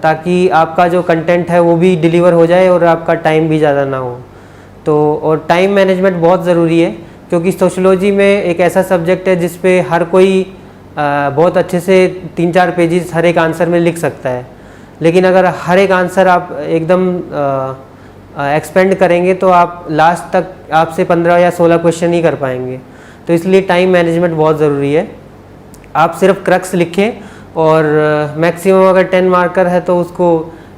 ताकि आपका जो कंटेंट है वो भी डिलीवर हो जाए और आपका टाइम भी ज़्यादा ना हो। तो और टाइम मैनेजमेंट बहुत ज़रूरी है, क्योंकि सोशियोलॉजी में एक ऐसा सब्जेक्ट है जिस पे हर कोई बहुत अच्छे से 3-4 पेजेस हर एक आंसर में लिख सकता है। लेकिन अगर हर एक आंसर आप एकदम एक्सपेंड करेंगे तो आप लास्ट तक आपसे 15 या 16 क्वेश्चन ही कर पाएंगे। तो इसलिए टाइम मैनेजमेंट बहुत ज़रूरी है। आप सिर्फ क्रक्स लिखें और मैक्सिमम अगर 10 मार्कर है तो उसको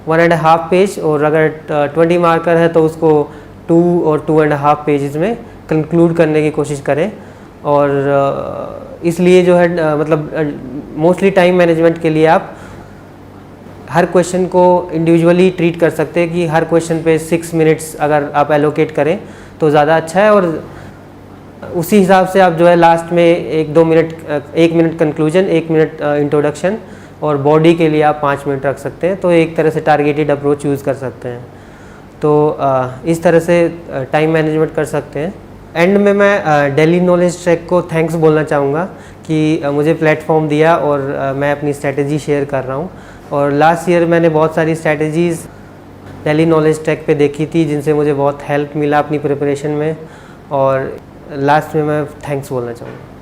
1.5 पेज, और अगर 20 मार्कर है तो उसको 2 और 2.5 पेजेस में कंक्लूड करने की कोशिश करें। और इसलिए जो है मतलब मोस्टली टाइम मैनेजमेंट के लिए आप हर क्वेश्चन को इंडिविजुअली ट्रीट कर सकते हैं कि हर क्वेश्चन पे 6 मिनट्स अगर आप एलोकेट करें तो ज़्यादा अच्छा है। और उसी हिसाब से आप जो है लास्ट में 1 मिनट कंक्लूजन, 1 मिनट इंट्रोडक्शन और बॉडी के लिए आप 5 मिनट रख सकते हैं। तो एक तरह से टारगेटेड अप्रोच यूज़ कर सकते हैं। तो इस तरह से टाइम मैनेजमेंट कर सकते हैं। एंड में मैं दिल्ली नॉलेज ट्रैक को थैंक्स बोलना चाहूँगा कि मुझे प्लेटफॉर्म दिया और मैं अपनी स्ट्रैटेजी शेयर कर रहा हूँ। और लास्ट ईयर मैंने बहुत सारी स्ट्रैटेजीज़ दिल्ली नॉलेज ट्रैक पे देखी थी जिनसे मुझे बहुत हेल्प मिला अपनी प्रिपरेशन में, और लास्ट में मैं थैंक्स बोलना चाहूँगा।